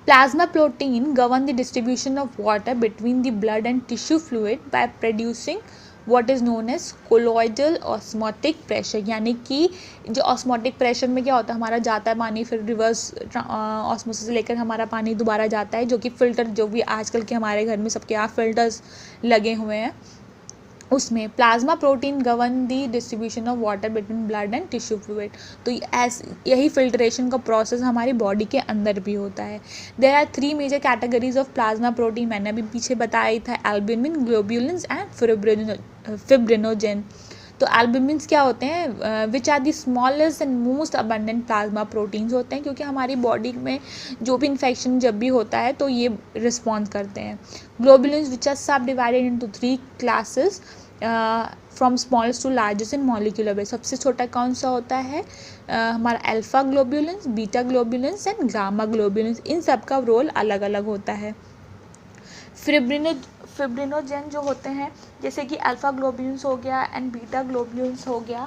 Plasma protein govern the distribution of water between the blood and tissue fluid by producing what is known as colloidal osmotic pressure, यानी कि जो ऑस्मोटिक प्रेशर में क्या होता है, हमारा जाता है पानी, फिर रिवर्स ऑस्मोसिस लेकर हमारा पानी दोबारा जाता है, जो कि फ़िल्टर, जो भी आजकल के हमारे घर में सबके यहाँ फ़िल्टर्स लगे हुए हैं, उसमें plasma protein govern the distribution of water between blood and tissue fluid. तो यही फिल्ट्रेशन का प्रोसेस हमारी बॉडी के अंदर भी होता है। There are 3 major categories of plasma protein, मैंने अभी पीछे बताया था, एल्ब्यूमिन, ग्लोब्यूलिन्स एंड फिब्रिनोजेन। तो एल्ब्यूमिन्स क्या होते हैं? Which are the smallest and most abundant plasma proteins होते हैं, क्योंकि हमारी बॉडी में जो भी इन्फेक्शन जब भी होता है तो ये रिस्पॉन्ड करते हैं। Globulins which are subdivided into 3 classes from smallest to largest in molecular base. सबसे छोटा कौन सा होता है? हमारा alpha globulins, beta globulins and gamma globulins. इन सब का रोल अलग अलग होता है। फिब्रिनोजेन जो होते हैं, जैसे कि अल्फा ग्लोब्यूल्स हो गया एंड बीटा ग्लोब्यूल्स हो गया,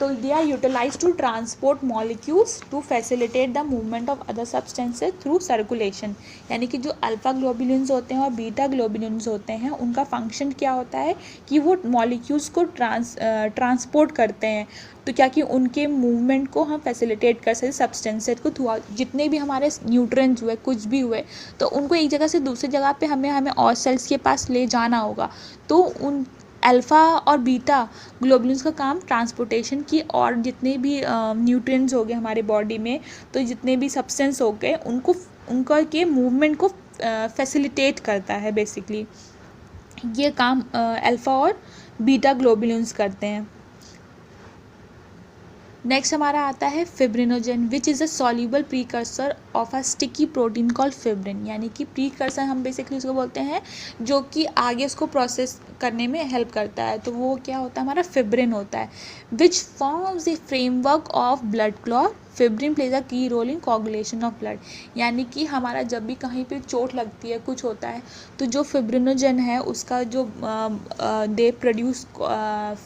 तो they are utilize to transport molecules to facilitate the movement of other substances through circulation. यानी कि जो अल्फा ग्लोब्यूलिन्स होते हैं और बीटा ग्लोब्यूलिन्स होते हैं, उनका फंक्शन क्या होता है कि वो मॉलिक्यूल्स को ट्रांसपोर्ट करते हैं, तो क्या कि उनके मूवमेंट को हम फैसिलिटेट कर सकते सब्सटेंसेज को थ्रू, जितने भी हमारे न्यूट्रिएंट्स हुए, कुछ भी हुए, तो उनको एक जगह से दूसरी जगह पे हमें और सेल्स के पास ले जाना होगा। तो उन अल्फ़ा और बीटा ग्लोबुलिन्स का काम ट्रांसपोर्टेशन की, और जितने भी न्यूट्रिएंट्स हो गए हमारे बॉडी में, तो जितने भी सब्सटेंस हो गए उनका के मूवमेंट को फैसिलिटेट करता है। बेसिकली ये काम अल्फ़ा और बीटा ग्लोबुलिन्स करते हैं। नेक्स्ट हमारा आता है fibrinogen, which is a soluble precursor of a sticky protein called fibrin. यानी कि प्रीकर्सर हम बेसिकली उसको बोलते हैं जो कि आगे उसको प्रोसेस करने में हेल्प करता है, तो वो क्या होता है? हमारा फिब्रिन होता है। Which forms the framework of blood clot. Fibrin plays a key role in coagulation of blood. यानी कि हमारा जब भी कहीं पे चोट लगती है, कुछ होता है, तो जो फिब्रिनोजेन है उसका जो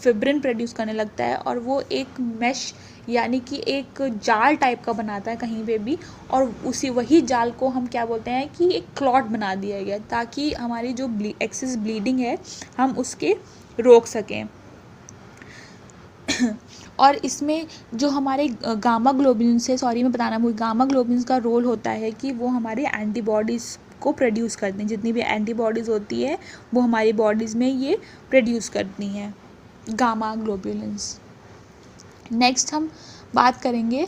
फिब्रिन प्रोड्यूस करने लगता है, और वो एक मैश यानी कि एक जाल टाइप का बनाता है कहीं पे भी, और वही जाल को हम क्या बोलते हैं कि एक क्लॉट बना दिया गया, ताकि हमारी जो एक्सेस ब्लीडिंग है हम उसके रोक सकें। और इसमें जो हमारे गामा ग्लोबुलिन्स है, सॉरी मैं बताना भूल, गामा ग्लोबुलिन्स का रोल होता है कि वो हमारे एंटीबॉडीज़ को प्रोड्यूस करते हैं। जितनी भी एंटीबॉडीज़ होती है वो हमारी बॉडीज़ में ये प्रोड्यूस करती हैं, गामा ग्लोबुलिन्स। नेक्स्ट हम बात करेंगे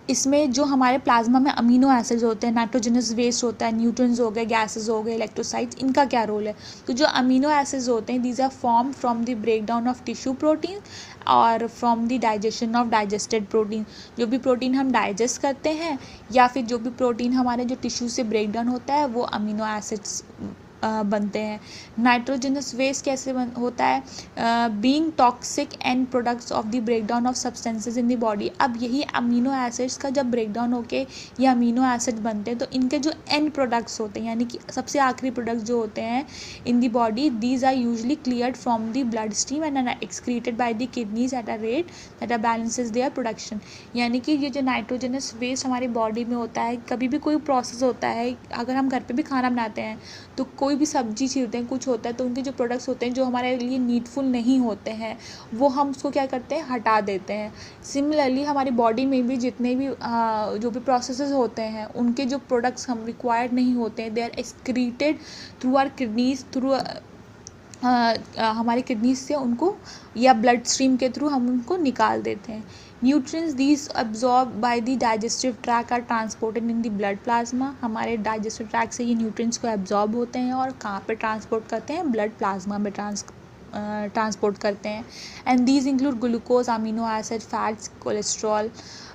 इसमें जो हमारे प्लाज्मा में अमीनो एसिड्स होते हैं, नाइट्रोजनस वेस्ट होता है, न्यूट्रिएंट्स हो गए, गैसेस हो गए, इलेक्ट्रोसाइट्स, इनका क्या रोल है? तो जो अमीनो एसिड्स होते हैं, these are form from the breakdown of tissue protein और from the digestion of digested protein. जो भी प्रोटीन हम डाइजेस्ट करते हैं या फिर जो भी प्रोटीन हमारे जो टिश्यू से ब्रेकडाउन होता है, वो अमीनो एसिड्स बनते हैं। नाइट्रोजनस वेस्ट कैसे होता है? Being toxic and products of the breakdown of substances in the body. अब यही अमीनो एसिड्स का जब ब्रेकडाउन होके ये अमीनो एसिड बनते हैं, तो इनके जो एंड प्रोडक्ट्स होते हैं, यानी कि सबसे आखिरी प्रोडक्ट्स जो होते हैं in the body, these are usually cleared from the blood stream and are excreted by the kidneys at a rate that balances their production. यानी कि ये जो नाइट्रोजनस वेस्ट हमारी बॉडी में होता है, कभी भी कोई प्रोसेस होता है, अगर हम घर पे भी खाना बनाते हैं तो कोई कोई भी सब्जी छीलते हैं, कुछ होता है, तो उनके जो प्रोडक्ट्स होते हैं जो हमारे लिए नीडफुल नहीं होते हैं, वो हम उसको क्या करते हैं, हटा देते हैं। सिमिलरली हमारी बॉडी में भी जितने भी जो भी प्रोसेसेस होते हैं, उनके जो प्रोडक्ट्स हम रिक्वायर्ड नहीं होते हैं, they are excreted through our kidneys, through हमारी किडनीज से उनको, या ब्लड स्ट्रीम के थ्रू हम उनको निकाल देते हैं। Nutrients these absorb by the digestive tract are transported in the blood plasma. हमारे डाइजेस्टिव ट्रैक से ये न्यूट्रिएंट्स को एब्जॉर्ब होते हैं और कहाँ पे ट्रांसपोर्ट करते हैं, ब्लड प्लाज्मा में ट्रांसपोर्ट करते हैं। And these include glucose, amino acid, fats, cholesterol,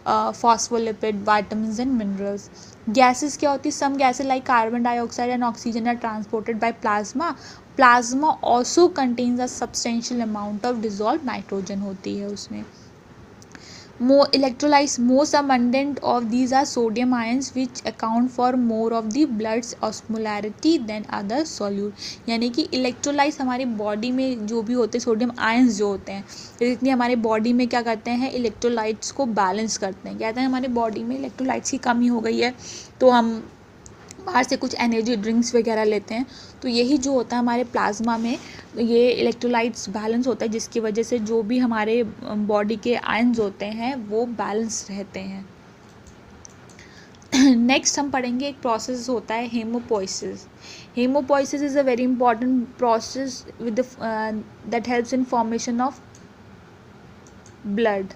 phospholipid, vitamin and minerals. Gases क्या होती है, some gases like carbon dioxide and oxygen are transported by plasma. Plasma also contains a substantial amount of dissolve nitrogen होती है उसमें। Electrolytes, most abundant of these are sodium ions which account for more of the blood's osmolarity than other solute। यानी कि इलेक्ट्रोलाइट्स हमारी बॉडी में जो भी होते हैं, सोडियम आयंस जो होते हैं, जितनी हमारे बॉडी में क्या करते हैं, इलेक्ट्रोलाइट्स को बैलेंस करते हैं। कहते हैं हमारी बॉडी में इलेक्ट्रोलाइट्स की कमी हो गई है तो हम बाहर से कुछ एनर्जी ड्रिंक्स वगैरह लेते हैं, तो यही जो होता है हमारे प्लाज्मा में, ये इलेक्ट्रोलाइट्स बैलेंस होता है, जिसकी वजह से जो भी हमारे बॉडी के आयंस होते हैं वो बैलेंस रहते हैं। नेक्स्ट हम पढ़ेंगे एक प्रोसेस होता है hemopoiesis. Hemopoiesis is a very important process with that helps in formation of blood.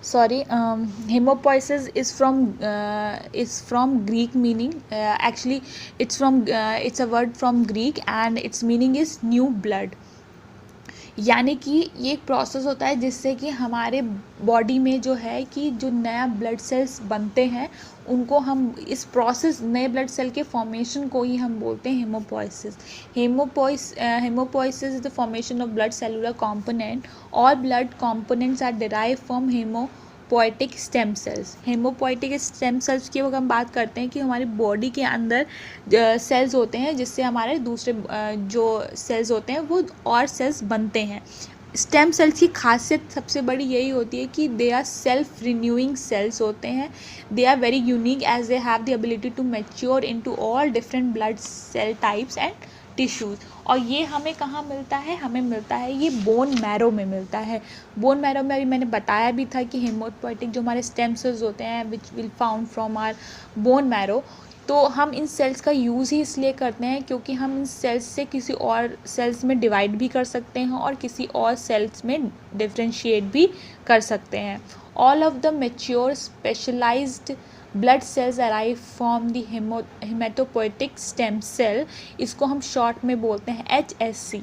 Sorry, hemopoiesis is from Greek meaning. Actually, it's a word from Greek and its meaning is new blood. यानी कि ये एक प्रोसेस होता है जिससे कि हमारे बॉडी में जो है कि जो नया ब्लड सेल्स बनते हैं, उनको हम इस प्रोसेस, नए ब्लड सेल के फॉर्मेशन को ही हम बोलते हैं hemopoiesis. Hemopoiesis is the formation of blood cellular component. All blood components are derive from hemopoietic stem cells. Hemopoietic stem cells की अगर हम बात करते हैं कि हमारी बॉडी के अंदर सेल्स होते हैं जिससे हमारे दूसरे जो सेल्स होते हैं वो और सेल्स बनते हैं। स्टेम सेल्स की खासियत सबसे बड़ी यही होती है कि they are self renewing cells होते हैं। They are very unique as they have the ability to mature into all different blood cell types and tissues. और ये हमें कहाँ मिलता है, हमें मिलता है ये बोन मैरो में मिलता है। बोन मैरो में अभी मैंने बताया भी था कि हेमोपोइटिक जो हमारे स्टेम सेल्स होते हैं which will found from our bone marrow, तो हम इन सेल्स का यूज़ ही इसलिए करते हैं क्योंकि हम इन सेल्स से किसी और सेल्स में डिवाइड भी कर सकते हैं और किसी और सेल्स में डिफ्रेंशिएट भी कर सकते हैं। All of the mature specialised blood cells arrive from the hematopoietic stem cell, इसको हम शॉर्ट में बोलते हैं HSC।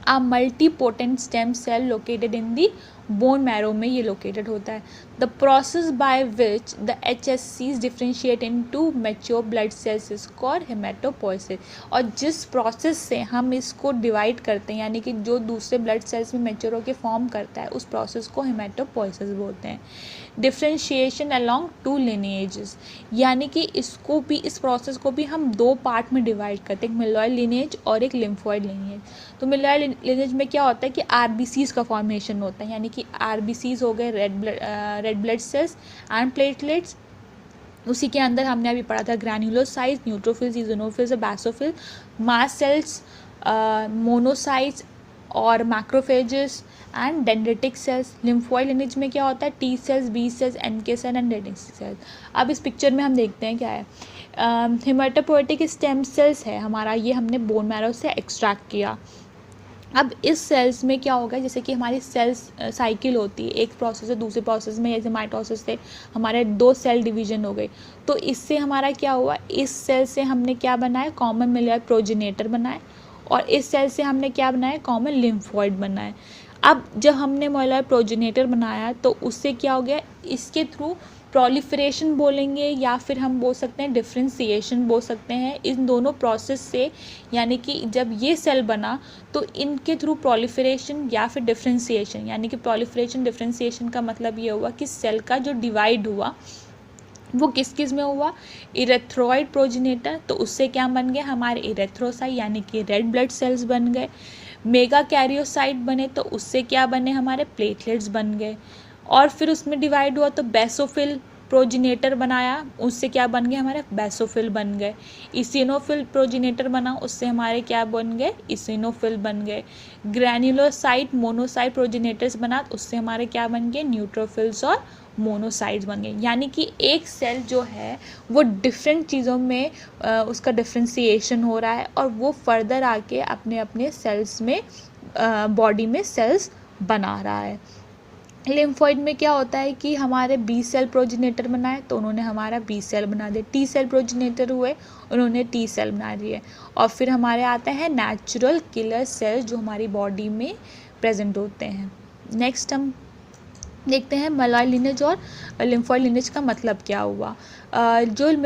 A multipotent stem cell located in the bone marrow में ये लोकेटेड होता है। The process by which the HSCs differentiate into mature blood cells is called hematopoiesis. और जिस प्रोसेस से हम इसको डिवाइड करते हैं, यानी कि जो दूसरे ब्लड सेल्स में मैच्योर होकर फॉर्म करता है, उस प्रोसेस को हेमेटोपोइसिस बोलते हैं। डिफ्रेंशिएशन अलॉन्ग 2 लिनेजेस, यानी कि इसको भी, इस प्रोसेस को भी हम 2 पार्ट में डिवाइड करते हैं, एक मिलॉयड लिनेज और एक लिम्फॉयड लिनेज। तो मिलॉयड लिनेज में क्या होता है कि RBCs का फॉर्मेशन होता है, यानी कि RBCs हो गए red blood cells and platelets. उसी के अंदर हमने अभी पढ़ा था granulocytes, neutrophils, eosinophils, basophil, mast cells, monocytes और macrophages and dendritic cells. Lymphoid lineage में क्या होता है, T cells, B cells, NK cell and dendritic cells. अब इस पिक्चर में हम देखते हैं क्या है। हेमेटोपोइटिक स्टेम सेल्स है हमारा, ये हमने बोन मैरो से एक्सट्रैक्ट किया। अब इस सेल्स में क्या होगा, जैसे कि हमारी सेल्स साइकिल होती है, एक प्रोसेस से दूसरे प्रोसेस में, जैसे माइटोसिस से हमारे 2 सेल डिवीजन हो गए, तो इससे हमारा क्या हुआ, इस सेल से हमने क्या बनाया, कॉमन मिलर प्रोजेनेटर बनाए, और इस सेल से हमने क्या बनाया, कॉमन लिम्फॉइड बनाए। अब जब हमने मोलर प्रोजेनेटर बनाया तो उससे क्या हो गया, इसके थ्रू प्रोलिफरेशन बोलेंगे या फिर हम बोल सकते हैं डिफ्रेंसिएशन बोल सकते हैं, इन दोनों प्रोसेस से, यानी कि जब ये सेल बना तो इनके थ्रू प्रोलिफरेशन या फिर डिफ्रेंसिएशन, यानी कि प्रोलिफरेशन डिफ्रेंसिएशन का मतलब ये हुआ कि सेल का जो डिवाइड हुआ वो किस किस में हुआ, इरेथ्रॉइड प्रोजेनेटर, तो उससे क्या बन गए हमारे इरेथ्रोसाइट यानी कि रेड ब्लड सेल्स बन गए। मेगा कैरियोसाइट बने तो उससे क्या बने, हमारे प्लेटलेट्स बन गए। और फिर उसमें डिवाइड हुआ तो बेसोफिल प्रोजिनेटर बनाया, उससे क्या बन गए हमारे बेसोफिल बन गए। इसिनोफिल प्रोजिनेटर बना, उससे हमारे क्या बन गए इसिनोफिल बन गए। ग्रैन्युलोसाइट मोनोसाइट प्रोजिनेटर्स बना, उससे हमारे क्या बन गए न्यूट्रोफिल्स और मोनोसाइट्स बन गए। यानी कि एक सेल जो है वो डिफरेंट चीज़ों में उसका डिफ्रेंसिएशन हो रहा है और वो फर्दर आके अपने अपने सेल्स में बॉडी में सेल्स बना रहा है। लिम्फोइड में क्या होता है कि हमारे बी सेल प्रोजिनेटर बनाए तो उन्होंने हमारा बी सेल बना दिया, टी सेल प्रोजिनेटर हुए उन्होंने टी सेल बना दिए, और फिर हमारे आते हैं नेचुरल किलर सेल जो हमारी बॉडी में प्रेजेंट होते हैं। नेक्स्ट हम देखते हैं मलाइड लिनेज और लिम्फोइड लिनेज का मतलब क्या हुआ। जो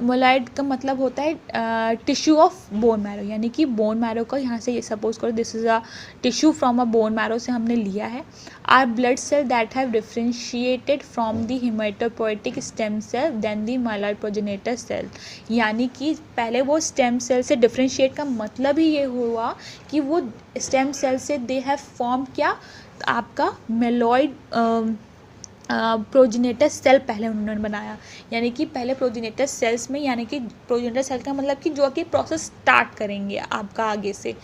मोलाइड का मतलब होता है टिश्यू ऑफ बोन मैरो, यानी कि बोन मैरो का, यहाँ से ये सपोज करो this is a tissue from a bone marrow से हमने लिया है। Are blood cell that have differentiated from the haematopoietic stem cell then the myeloid progenitor cell. यानी कि पहले वो स्टेम सेल से डिफ्रेंशिएट का मतलब ही ये हुआ कि वो स्टेम सेल से दे हैव फॉर्म क्या आपका मेलॉइड प्रोजिनेटर सेल पहले उन्होंने बनाया। यानी कि पहले प्रोजिनेटर सेल्स में, यानी कि प्रोजिनेटर सेल का मतलब कि जो कि प्रोसेस स्टार्ट करेंगे आपका आगे से,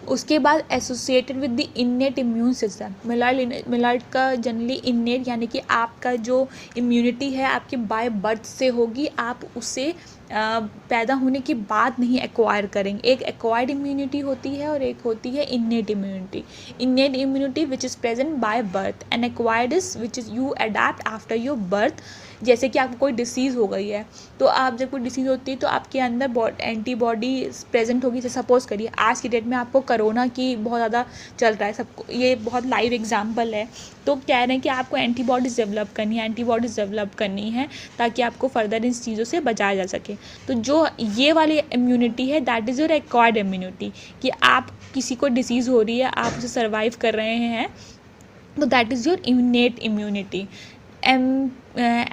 उसके बाद associated with the innate immune system. Myeloid का जनरली इन्नेट यानी कि आपका जो इम्यूनिटी है आपके बाय बर्थ से होगी, आप उसे पैदा होने के बाद नहीं एक्वायर करेंगे। एक एक्वायर्ड इम्यूनिटी होती है और एक होती है innate immunity. Innate immunity which is present by birth and acquired is which is you adapt after your birth. जैसे कि आपको कोई डिसीज़ हो गई है तो आप जब कोई डिसीज़ होती है तो आपके अंदर एंटीबॉडी प्रेजेंट होगी। जैसे सपोज करिए आज की डेट में आपको कोरोना की बहुत ज़्यादा चल रहा है, सबको ये बहुत लाइव एग्जांपल है, तो कह रहे हैं कि आपको एंटीबॉडीज़ डेवलप करनी है ताकि आपको फर्दर इन चीज़ों से बचाया जा सके। तो जो ये वाली इम्यूनिटी है that is your acquired immunity, कि आप किसी को डिसीज़ हो रही है आप उसे सर्वाइव कर रहे हैं, तो that is your innate immunity.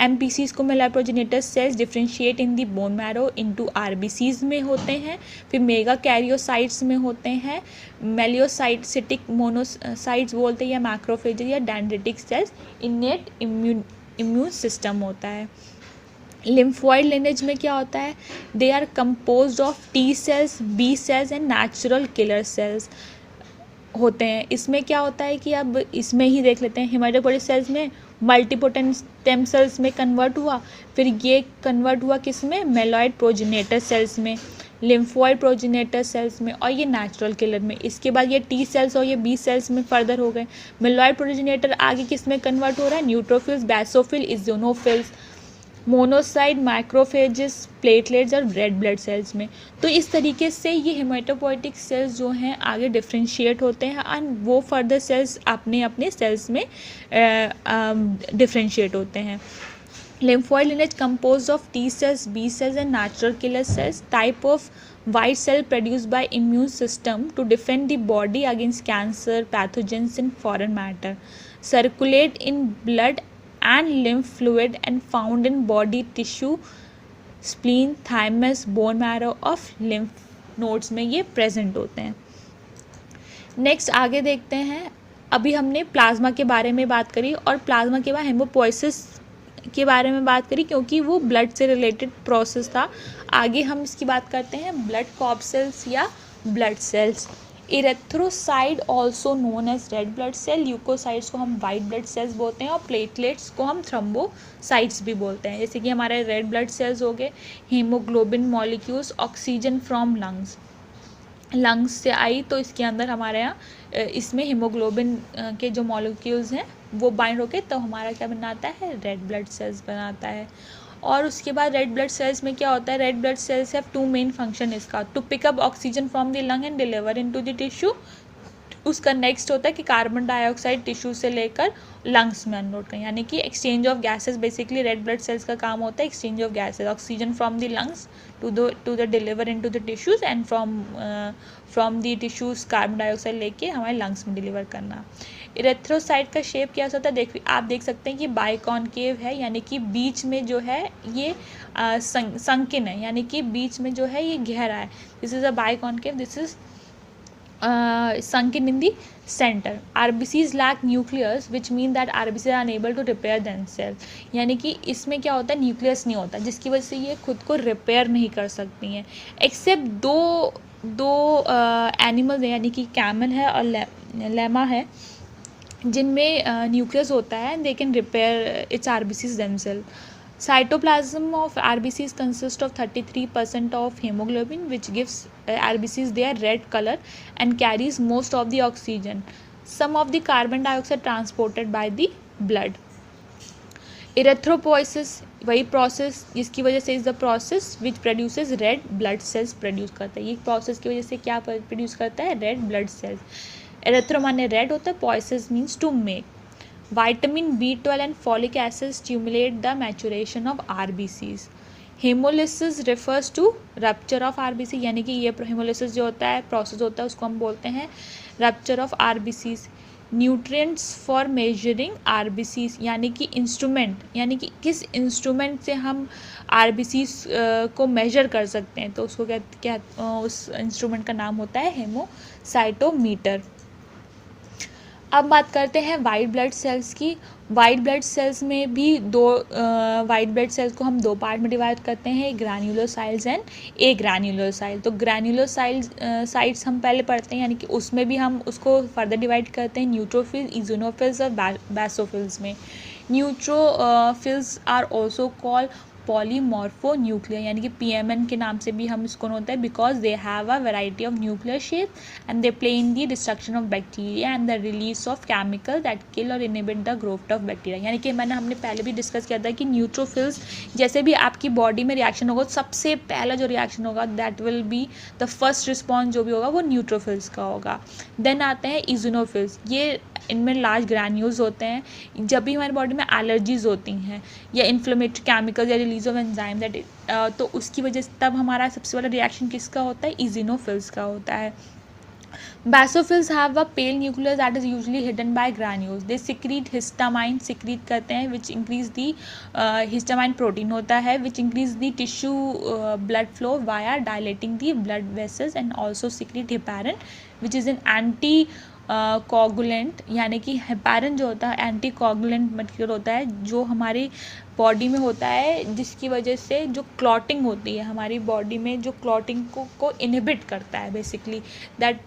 MPCs को मेला progenitor sales differentiate in the bone marrow into RBCs में होते हैं, फिर मेगा कैरियोसाइट्स में होते हैं, मेलियोसाइटिक मोनोसाइट्स बोलते हैं, या मैक्रोफेज या dendritic cells. Innate immune system होता है। लिम्फोइड लिनेज में क्या होता है, they are composed of T cells, B cells and natural killer cells होते हैं। इसमें क्या होता है कि अब इसमें ही देख लेते हैं, हेमाटोपोइएटिक सेल्स में मल्टीपोटेंट स्टेम सेल्स में कन्वर्ट हुआ, फिर ये कन्वर्ट हुआ किस में, मेलॉइड प्रोजेनेटर सेल्स में, लिम्फोइड प्रोजेनेटर सेल्स में, और ये नेचुरल किलर में। इसके बाद ये T सेल्स और ये B सेल्स में फर्दर हो गए। मेलॉइड प्रोजेनेटर आगे किस में कन्वर्ट हो रहा है, neutrophils, basophil, eosinophils, monocyte, microphages, platelets और रेड ब्लड सेल्स में। तो इस तरीके से ये हेमाटोपोइएटिक सेल्स जो हैं आगे डिफ्रेंशिएट होते हैं एंड वो फर्दर सेल्स अपने अपने सेल्स में डिफ्रेंशिएट होते हैं। Lymphoid lineage composed of T cells, B cells and natural killer cells, type of white cell produced by immune system to defend the body against cancer, pathogens and foreign matter, circulate in blood and lymph fluid and found in body tissue, spleen, thymus, bone marrow of lymph nodes में ये present होते हैं। नेक्स्ट आगे देखते हैं, अभी हमने प्लाज्मा के बारे में बात करी और प्लाज्मा के बाद हेमोपोइसिस के बारे में बात करी क्योंकि वो ब्लड से रिलेटेड प्रोसेस था। आगे हम इसकी बात करते हैं ब्लड कॉर्पसेल्स या blood cells. Erythrocyte also known as red blood cell, leukocytes को हम वाइट ब्लड सेल्स बोलते हैं और प्लेटलेट्स को हम थ्रोम्बोसाइट्स भी बोलते हैं। जैसे कि हमारे रेड ब्लड सेल्स हो गए, haemoglobin molecules, oxygen from lungs से आई तो इसके अंदर हमारे यहाँ इसमें हीमोग्लोबिन के जो मॉलिक्यूल्स हैं वो बाइंड होके तो हमारा क्या बनाता है, रेड ब्लड सेल्स बनाता है। और उसके बाद रेड ब्लड सेल्स में क्या होता है, red blood cells have two main function इसका, to pick up oxygen from the lung and deliver into the tissue. उसका नेक्स्ट होता है कि कार्बन डाइऑक्साइड टिश्यू से लेकर लंग्स में अनलोड करें, यानी कि exchange of gases. Basically red blood cells का काम होता है exchange of gases, oxygen from the lungs to the deliver into the tissues and from the tissues carbon dioxide लेके हमारे लंग्स में डिलीवर करना। इरेथ्रोसाइट का शेप क्या होता है, आप देख सकते हैं कि बाइकॉनकेव है, यानी कि बीच में जो है ये संकिन है, यानी कि बीच में जो है ये गहरा है। This is a biconcave, this is sunken in the center. RBCs lack nucleus which mean that RBCs are unable to repair themselves. यानी कि इसमें क्या होता है, न्यूक्लियस नहीं होता, जिसकी वजह से ये खुद को रिपेयर नहीं कर सकती हैं. एक्सेप्ट दो एनिमल्स हैं, यानी कि कैमल है और लेमा है, जिनमें न्यूक्लियस होता है and they can repair it's RBCs themselves. Cytoplasm of RBCs consists of 33% of hemoglobin, which gives RBCs their red color and carries most of the oxygen. Some of the carbon dioxide transported by the blood. Erythropoiesis वही प्रोसेस जिसकी वजह से is the process which produces red blood sales produce करता है. ये प्रोसेस की वजह से क्या प्रोड्यूस करता है, रेड ब्लड सेल्स. एरेथ्रो माने रेड होता है, poiesis means to make. Vitamin B12 and folic acid stimulate the maturation of RBCs. Hemolysis refers to rupture of RBC, यानी कि ये hemolysis जो होता है प्रोसेस होता है उसको हम बोलते हैं rupture of RBCs. Nutrients for measuring RBCs, यानी कि इंस्ट्रूमेंट, यानी कि किस इंस्ट्रूमेंट से हम RBCs को मेजर कर सकते हैं, तो उसको क्या उस इंस्ट्रूमेंट का नाम होता है हेमोसाइटोमीटर. अब बात करते हैं वाइट ब्लड सेल्स की. वाइट ब्लड सेल्स में भी वाइट ब्लड सेल्स को हम दो पार्ट में डिवाइड करते हैं, ग्रैन्युलोसाइल्स एंड ए ग्रैन्युलोसाइल. तो ग्रैन्युलोसाइट्स हम पहले पढ़ते हैं, यानी कि उसमें भी हम उसको फर्दर डिवाइड करते हैं न्यूट्रोफिल्स, इज़ोनोफिल्स और बैसोफिल्स में. Neutrophils are also called polymorphonuclear, यानी कि PMN के नाम से भी हम इसको होता है, because they have a variety of nuclear shape and they play in the destruction of bacteria and the release of chemical that kill or inhibit the growth of bacteria. यानी कि हमने पहले भी डिस्कस किया था कि न्यूट्रोफिल्स जैसे भी आपकी बॉडी में रिएक्शन होगा, सबसे पहला जो रिएक्शन होगा that will be the first response जो भी होगा वो न्यूट्रोफिल्स का होगा. देन आते हैं इज़ोनोफिल्स. ये इनमें लार्ज ग्रैन्यूल्स होते हैं. जब भी हमारी बॉडी में एलर्जीज होती हैं या इन्फ्लेमेटरी केमिकल या रिलीज ऑफ एंजाइम दैट तो उसकी वजह से तब हमारा सबसे बड़ा रिएक्शन किसका होता है, इज़ोनोफिल्स का होता है. Basophils have a pale nucleus that is usually hidden by granules. They secrete histamine, secrete करते हैं, which increase the histamine protein होता है, which increase the tissue blood flow via dilating the blood vessels, and also secrete heparin, which is an anti coagulant, यानी कि हेपारिन जो होता है एंटी कोगुलेंट मटेरियल होता है जो हमारी बॉडी में होता है, जिसकी वजह से जो क्लॉटिंग होती है हमारी बॉडी में, जो क्लॉटिंग को इनहिबिट करता है basically, that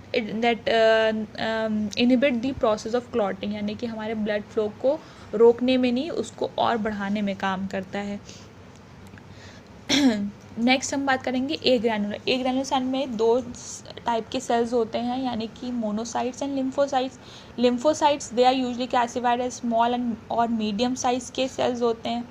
inhibit the process of clotting, यानी कि हमारे ब्लड फ्लो को रोकने में नहीं, उसको और बढ़ाने में काम करता है. नेक्स्ट हम बात करेंगे agranular. Agranular cell में दो टाइप के सेल्स होते हैं, यानी कि monocytes and lymphocytes. Lymphocytes they are usually classified as small and और मीडियम साइज के सेल्स होते हैं.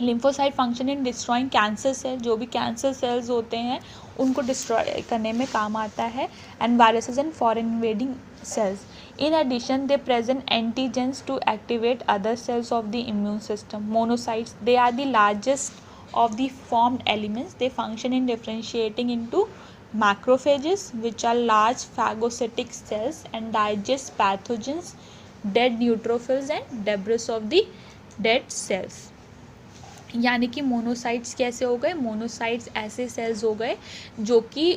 Lymphocyte function in destroying cancer cell, जो भी कैंसर सेल्स होते हैं उनको डिस्ट्रॉय करने में काम आता है, and viruses and foreign invading cells. In addition, they present antigens to activate other cells of the immune system. Monocytes, they are the largest of the formed elements. They function in differentiating into macrophages, which are large phagocytic cells and digest pathogens, dead neutrophils and debris of the dead cells. यानी कि मोनोसाइट्स कैसे हो गए, मोनोसाइट्स ऐसे सेल्स हो गए जो कि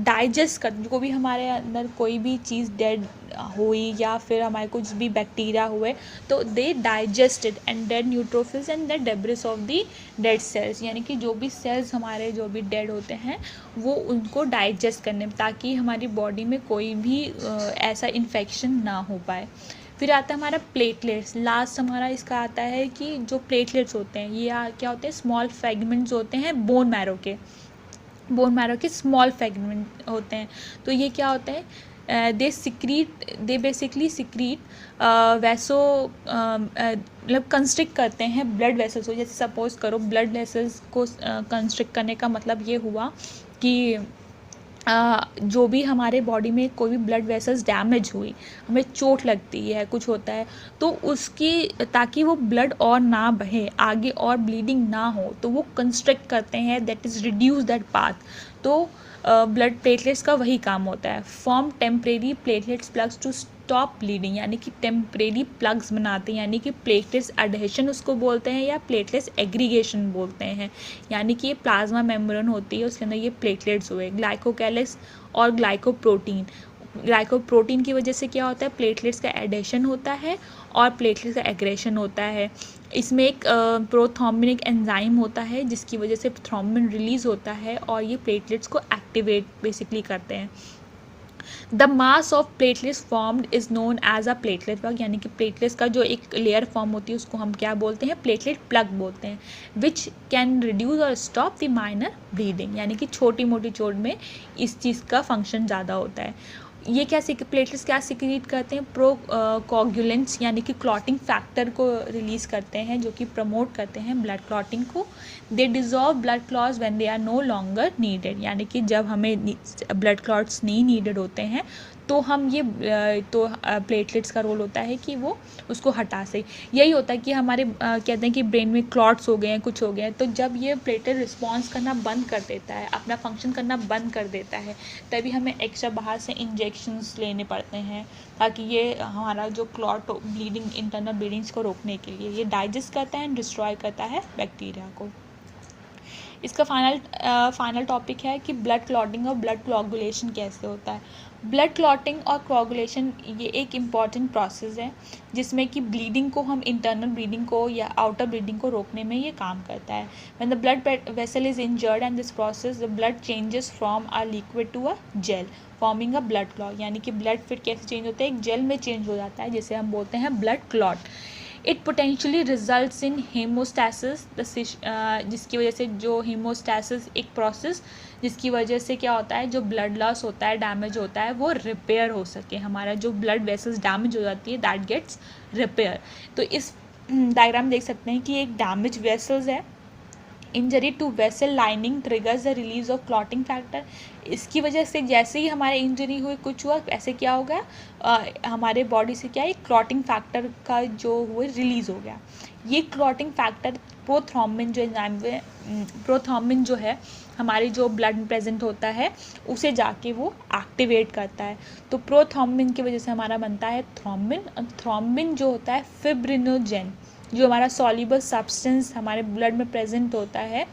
डाइजेस्ट कर, जो भी हमारे अंदर कोई भी चीज़ डेड हुई या फिर हमारे कुछ भी बैक्टीरिया हुए तो they digested and dead neutrophils and the debris of the dead cells, यानी कि जो भी सेल्स हमारे जो भी डेड होते हैं वो उनको डाइजेस्ट करने, ताकि हमारी बॉडी में कोई भी ऐसा इन्फेक्शन ना हो पाए. फिर आता है हमारा प्लेटलेट्स. लास्ट हमारा इसका आता है कि जो प्लेटलेट्स होते हैं ये क्या होते हैं, स्मॉल फ्रेगमेंट्स होते हैं बोन मैरो के स्मॉल फ्रेगमेंट होते हैं. तो ये क्या होते हैं, दे बेसिकली सिक्रीट वैसो मतलब कंस्ट्रिक्ट करते हैं ब्लड वेसल्स को. जैसे सपोज करो ब्लड वेसल्स को कंस्ट्रिक्ट करने का मतलब ये हुआ कि जो भी हमारे बॉडी में कोई भी ब्लड वेसल्स डैमेज हुई, हमें चोट लगती है, कुछ होता है, तो उसकी ताकि वो ब्लड और ना बहे आगे और ब्लीडिंग ना हो, तो वो कंस्ट्रक्ट करते हैं, that is reduce that path. तो ब्लड प्लेटलेट्स का वही काम होता है, form temporary platelets plugs to stop bleeding, यानी कि टेम्परेरी प्लग्स बनाते हैं, यानी कि प्लेटलेट्स एडहेशन उसको बोलते हैं या प्लेटलेट्स एग्रीगेशन बोलते हैं. यानी कि ये प्लाज्मा मेम्ब्रेन होती है, उसके अंदर ये प्लेटलेट्स हुए, ग्लाइकोकैलिक्स और ग्लाइकोप्रोटीन की वजह से क्या होता है, प्लेटलेट्स का एडिशन होता है और प्लेटलेट्स का एग्रेशन होता है। इसमें एक प्रोथ्रोम्बिन एंजाइम होता है जिसकी वजह से थ्रोम्बिन रिलीज होता है और ये प्लेटलेट्स को एक्टिवेट बेसिकली करते हैं। The mass of platelets formed is known as a platelet plug, यानी कि प्लेटलेट्स का जो एक लेयर फॉर्म होती है उसको हम क्या बोलते हैं, प्लेटलेट प्लग बोलते हैं, विच कैन रिड्यूस और स्टॉप द माइनर ब्लीडिंग, यानी कि छोटी मोटी चोट में इस चीज़ का फंक्शन ज़्यादा होता है। ये क्या प्लेटलेट्स क्या सिक्रीट करते हैं, कोगुलेंट्स यानी कि क्लॉटिंग फैक्टर को रिलीज़ करते हैं जो कि प्रमोट करते हैं ब्लड क्लॉटिंग को। They dissolve blood clots when they are no longer needed, यानी कि जब हमें ब्लड क्लॉट्स नहीं नीडेड होते हैं तो हम ये प्लेटलेट्स का रोल होता है कि वो उसको हटा सके। यही होता है कि हमारे कहते हैं कि ब्रेन में क्लॉट्स हो गए हैं, कुछ हो गए हैं, तो जब ये प्लेटलेट रिस्पॉन्स करना बंद कर देता है, अपना फंक्शन करना बंद कर देता है, तभी हमें एक्स्ट्रा बाहर से इंजेक्शंस लेने पड़ते हैं ताकि ये हमारा जो क्लॉट ब्लीडिंग, इंटरनल ब्लीडिंग्स को रोकने के लिए ये डाइजेस्ट करता है एंड डिस्ट्रॉय करता है बैक्टीरिया को। इसका फाइनल टॉपिक है कि ब्लड क्लॉटिंग और ब्लड कोआगुलेशन कैसे होता है। ब्लड क्लॉटिंग और कोआगुलेशन ये एक इम्पॉर्टेंट प्रोसेस है जिसमें कि ब्लीडिंग को हम इंटरनल ब्लीडिंग को या आउटर ब्लीडिंग को रोकने में ये काम करता है। When the blood vessel is injured and this process the blood changes from a liquid to a gel forming a blood clot, यानी कि ब्लड फिर कैसे चेंज होता है, एक जेल में चेंज हो जाता है जिसे हम बोलते हैं blood clot. It potentially results in hemostasis, जिसकी वजह से जो हेमोस्टैसिस एक प्रोसेस जिसकी वजह से क्या होता है, जो ब्लड लॉस होता है, डैमेज होता है, वो रिपेयर हो सके। हमारा जो ब्लड वेसल्स डैमेज हो जाती है दैट गेट्स रिपेयर। तो इस डायग्राम देख सकते हैं कि एक डैमेज वेसल्स है, injury to vessel lining triggers the release of clotting factor. इसकी वजह से जैसे ही हमारे इंजरी हुई, कुछ हुआ, ऐसे क्या हो गया, हमारे बॉडी से क्या है, क्लॉटिंग फैक्टर का जो हुए रिलीज़ हो गया। ये क्लॉटिंग फैक्टर प्रोथ्रोम्बिन जो एंजाइम है, प्रोथ्रोम्बिन जो है हमारे जो ब्लड में प्रेजेंट होता है उसे जाके वो एक्टिवेट करता है। तो प्रोथ्रोम्बिन की वजह से हमारा बनता है थ्रोम्बिन। थ्रोम्बिन जो होता है फिब्रिनोजेन, जो हमारा सॉल्युबल सब्सटेंस हमारे ब्लड में प्रेजेंट होता है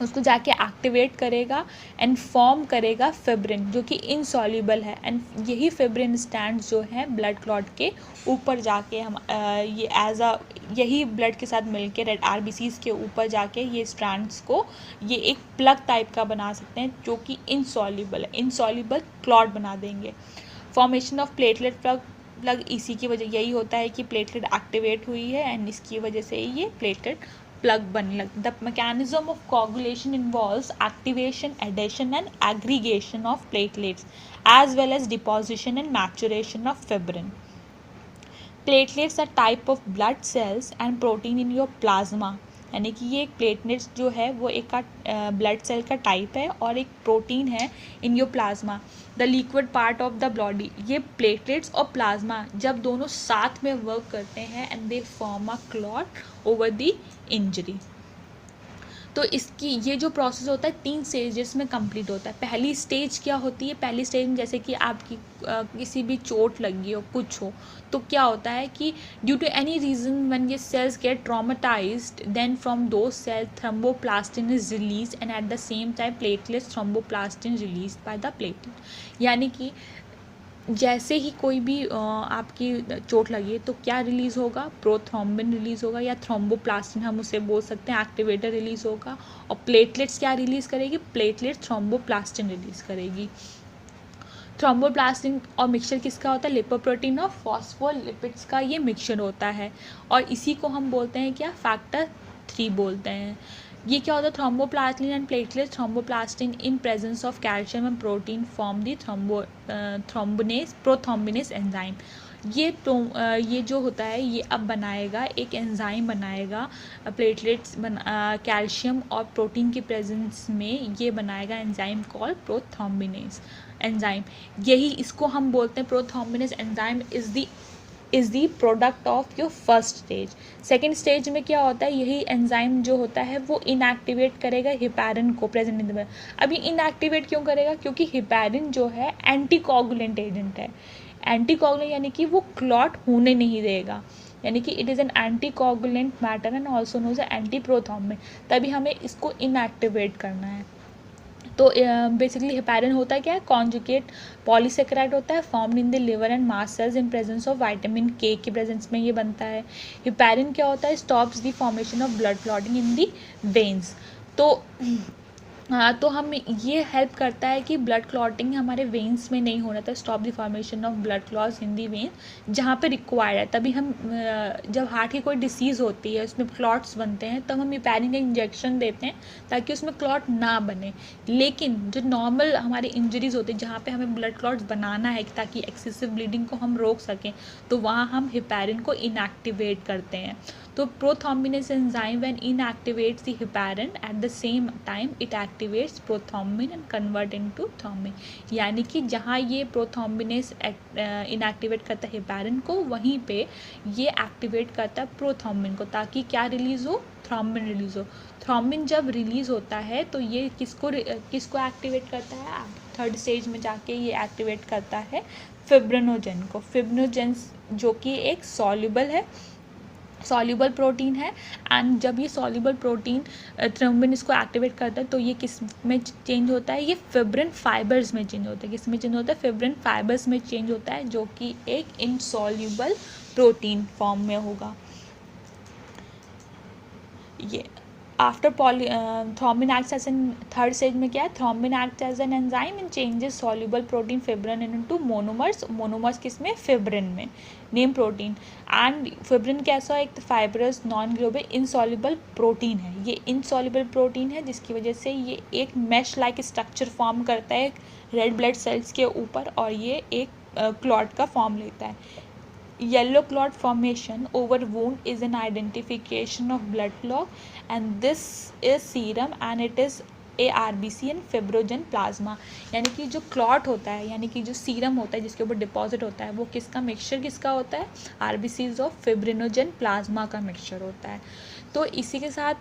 उसको जाके एक्टिवेट करेगा एंड फॉर्म करेगा फिब्रिन जो कि इनसॉल्युबल है। एंड यही फिब्रिन स्टैंड्स जो है ब्लड क्लॉट के ऊपर जाके हम ये एज अ यही ब्लड के साथ मिलके रेड आरबीसीज के ऊपर जाके ये स्ट्रैंड्स को ये एक प्लग टाइप का बना सकते हैं जो कि इनसॉल्युबल है, इनसॉल्युबल क्लॉट बना देंगे। फॉर्मेशन ऑफ प्लेटलेट प्लग इसी की वजह यही होता है कि प्लेटलेट एक्टिवेट हुई है एंड इसकी वजह से ये प्लेटलेट प्लग बनने लग। The mechanism of coagulation involves activation, addition and aggregation of platelets as well as deposition and maturation of fibrin. Platelets are type of blood cells and protein in your plasma, यानी कि ये एक प्लेटलेट्स जो है वो एक का ब्लड सेल का टाइप है और एक प्रोटीन है इन your plasma, the liquid part of the body. ये प्लेटलेट्स और प्लाज्मा जब दोनों साथ में वर्क करते हैं and they form a clot over the injury. तो इसकी ये जो प्रोसेस होता है 3 स्टेजेस में कंप्लीट होता है। पहली स्टेज क्या होती है, पहली स्टेज में जैसे कि आपकी किसी भी चोट लगी हो, कुछ हो, तो क्या होता है कि due to any reason when ये cells get traumatized then from दो cell thromboplastin is release and at the same time platelets thromboplastin release by the platelet. यानी कि जैसे ही कोई भी आपकी चोट लगी तो क्या रिलीज़ होगा, प्रोथ्रोम्बिन रिलीज़ होगा या थ्रोम्बोप्लास्टिन हम उसे बोल सकते हैं, एक्टिवेटर रिलीज़ होगा। और प्लेटलेट्स क्या रिलीज़ करेगी, प्लेटलेट थ्रोम्बोप्लास्टिन रिलीज़ करेगी। थ्रोम्बोप्लास्टिन और मिक्सचर किसका होता है, लिपोप्रोटीन और फॉस्फोलिपिड्स का ये मिक्सचर होता है और इसी को हम बोलते हैं क्या, फैक्टर 3 बोलते हैं। ये क्या होता है, thromboplastin and platelet thromboplastin in presence of calcium and protein form the prothrombinase enzyme. ये जो होता है ये अब बनाएगा एक एंजाइम बनाएगा, प्लेटलेट्स कैल्शियम और प्रोटीन की प्रेजेंस में ये बनाएगा एंजाइम कॉल्ड प्रोथ्रोम्बिनेस एंजाइम। यही इसको हम बोलते हैं prothrombinase enzyme is the product of your first stage. Second stage में क्या होता है, यही एंजाइम जो होता है वो इनएक्टिवेट करेगा हिपैरिन को प्रेजेंट इन द ब्लड। अभी इनएक्टिवेट क्यों करेगा, क्योंकि हिपैरिन जो है एंटीकोगुलेंट एजेंट है। एंटीकोगुलेंट यानी कि वो क्लॉट होने नहीं देगा, यानी कि it is an anticoagulant matter and also knows anti prothrombin, तभी हमें इसको इनएक्टिवेट करना है। तो बेसिकली हेपेरिन होता है क्या है, कॉन्जुगेट पॉलीसेकेराइड होता है, formed in the liver and mast cells in presence of vitamin K presence में ये बनता है। हेपेरिन क्या होता है, stops the formation of blood clotting in the veins. तो हम ये हेल्प करता है कि ब्लड क्लॉटिंग हमारे वेन्स में नहीं होना था, stop the formation of blood clots in the when जहाँ पे रिक्वायर्ड है। तभी हम जब हार्ट की कोई डिसीज़ होती है उसमें क्लॉट्स बनते हैं तब हम हेपेरिन का इंजेक्शन देते हैं ताकि उसमें क्लॉट ना बने। लेकिन जो नॉर्मल हमारी इंजरीज होती है जहाँ पे हमें ब्लड क्लॉट्स बनाना है ताकि एक्सेसिव ब्लीडिंग को हम रोक सकें, तो वहाँ हम हेपेरिन को इनएक्टिवेट करते हैं। तो prothrombinase enzyme when inactivates the heparin eight the same time it activates prothrombin and convert into thrombin. यानी कि जहाँ ये प्रोथ्रोम्बिनेज इनएक्टिवेट करता है हेपेरिन को, वहीं पे ये एक्टिवेट करता है प्रोथ्रोम्बिन को, ताकि क्या रिलीज़ हो, थ्रोम्बिन रिलीज़ हो। थ्रोम्बिन जब रिलीज़ होता है तो ये किसको एक्टिवेट करता है, थर्ड स्टेज में जाके ये एक्टिवेट करता है फिब्रिनोजेन को। फिब्रिनोजेन जो कि एक सॉल्युबल प्रोटीन है। एंड जब ये सॉल्युबल प्रोटीन थ्रोम्बिन इसको एक्टिवेट करता है तो ये किस में चेंज होता है, ये फिब्रिन फाइबर्स में चेंज होता है। किस में चेंज होता है, फिब्रिन फाइबर्स में चेंज होता है, जो कि एक इनसॉल्युबल प्रोटीन फॉर्म में होगा। ये after thrombin acts as an third stage में क्या है, thrombin acts as an enzyme in changes soluble protein fibrin into monomers किसमें, फिब्रिन में, नेम प्रोटीन। एंड फिब्रिन कैसा एक fibrous non global insoluble protein है। ये इनसॉल्युबल प्रोटीन है जिसकी वजह से ये एक मैश लाइक स्ट्रक्चर फॉर्म करता है रेड ब्लड सेल्स के ऊपर, और ये एक क्लॉट का फॉर्म लेता है। Yellow clot formation over wound is an identification of blood clot, and this is serum and it is ARBC and fibrinogen plasma. यानी कि जो क्लॉट होता है, यानी कि जो सीरम होता है जिसके ऊपर डिपॉजिट होता है, वो किसका मिक्सचर किसका होता है, आरबीसीज ऑफ फिब्रिनोजन प्लाज्मा का मिक्सचर होता है। तो इसी के साथ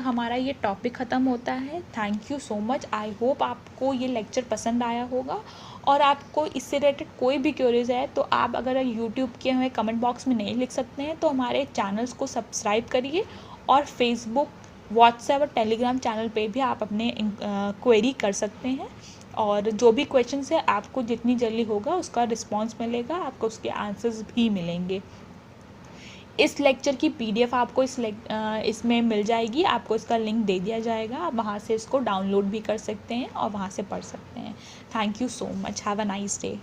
हमारा ये टॉपिक ख़त्म होता है। Thank you so much. I hope आपको ये लेक्चर पसंद आया होगा, और आपको इससे रिलेटेड कोई भी क्वेरीज है तो आप अगर यूट्यूब के हमें कमेंट बॉक्स में नहीं लिख सकते हैं तो हमारे चैनल्स को सब्सक्राइब करिए, और फेसबुक, व्हाट्सएप और टेलीग्राम चैनल पे भी आप अपने क्वेरी कर सकते हैं। और जो भी क्वेश्चंस है आपको जितनी जल्दी होगा उसका रिस्पॉन्स मिलेगा, आपको उसके आंसर्स भी मिलेंगे। इस लेक्चर की PDF आपको इसमें मिल जाएगी, आपको इसका लिंक दे दिया जाएगा, आप वहाँ से इसको डाउनलोड भी कर सकते हैं और वहाँ से पढ़ सकते हैं। Thank you so much, have a nice day.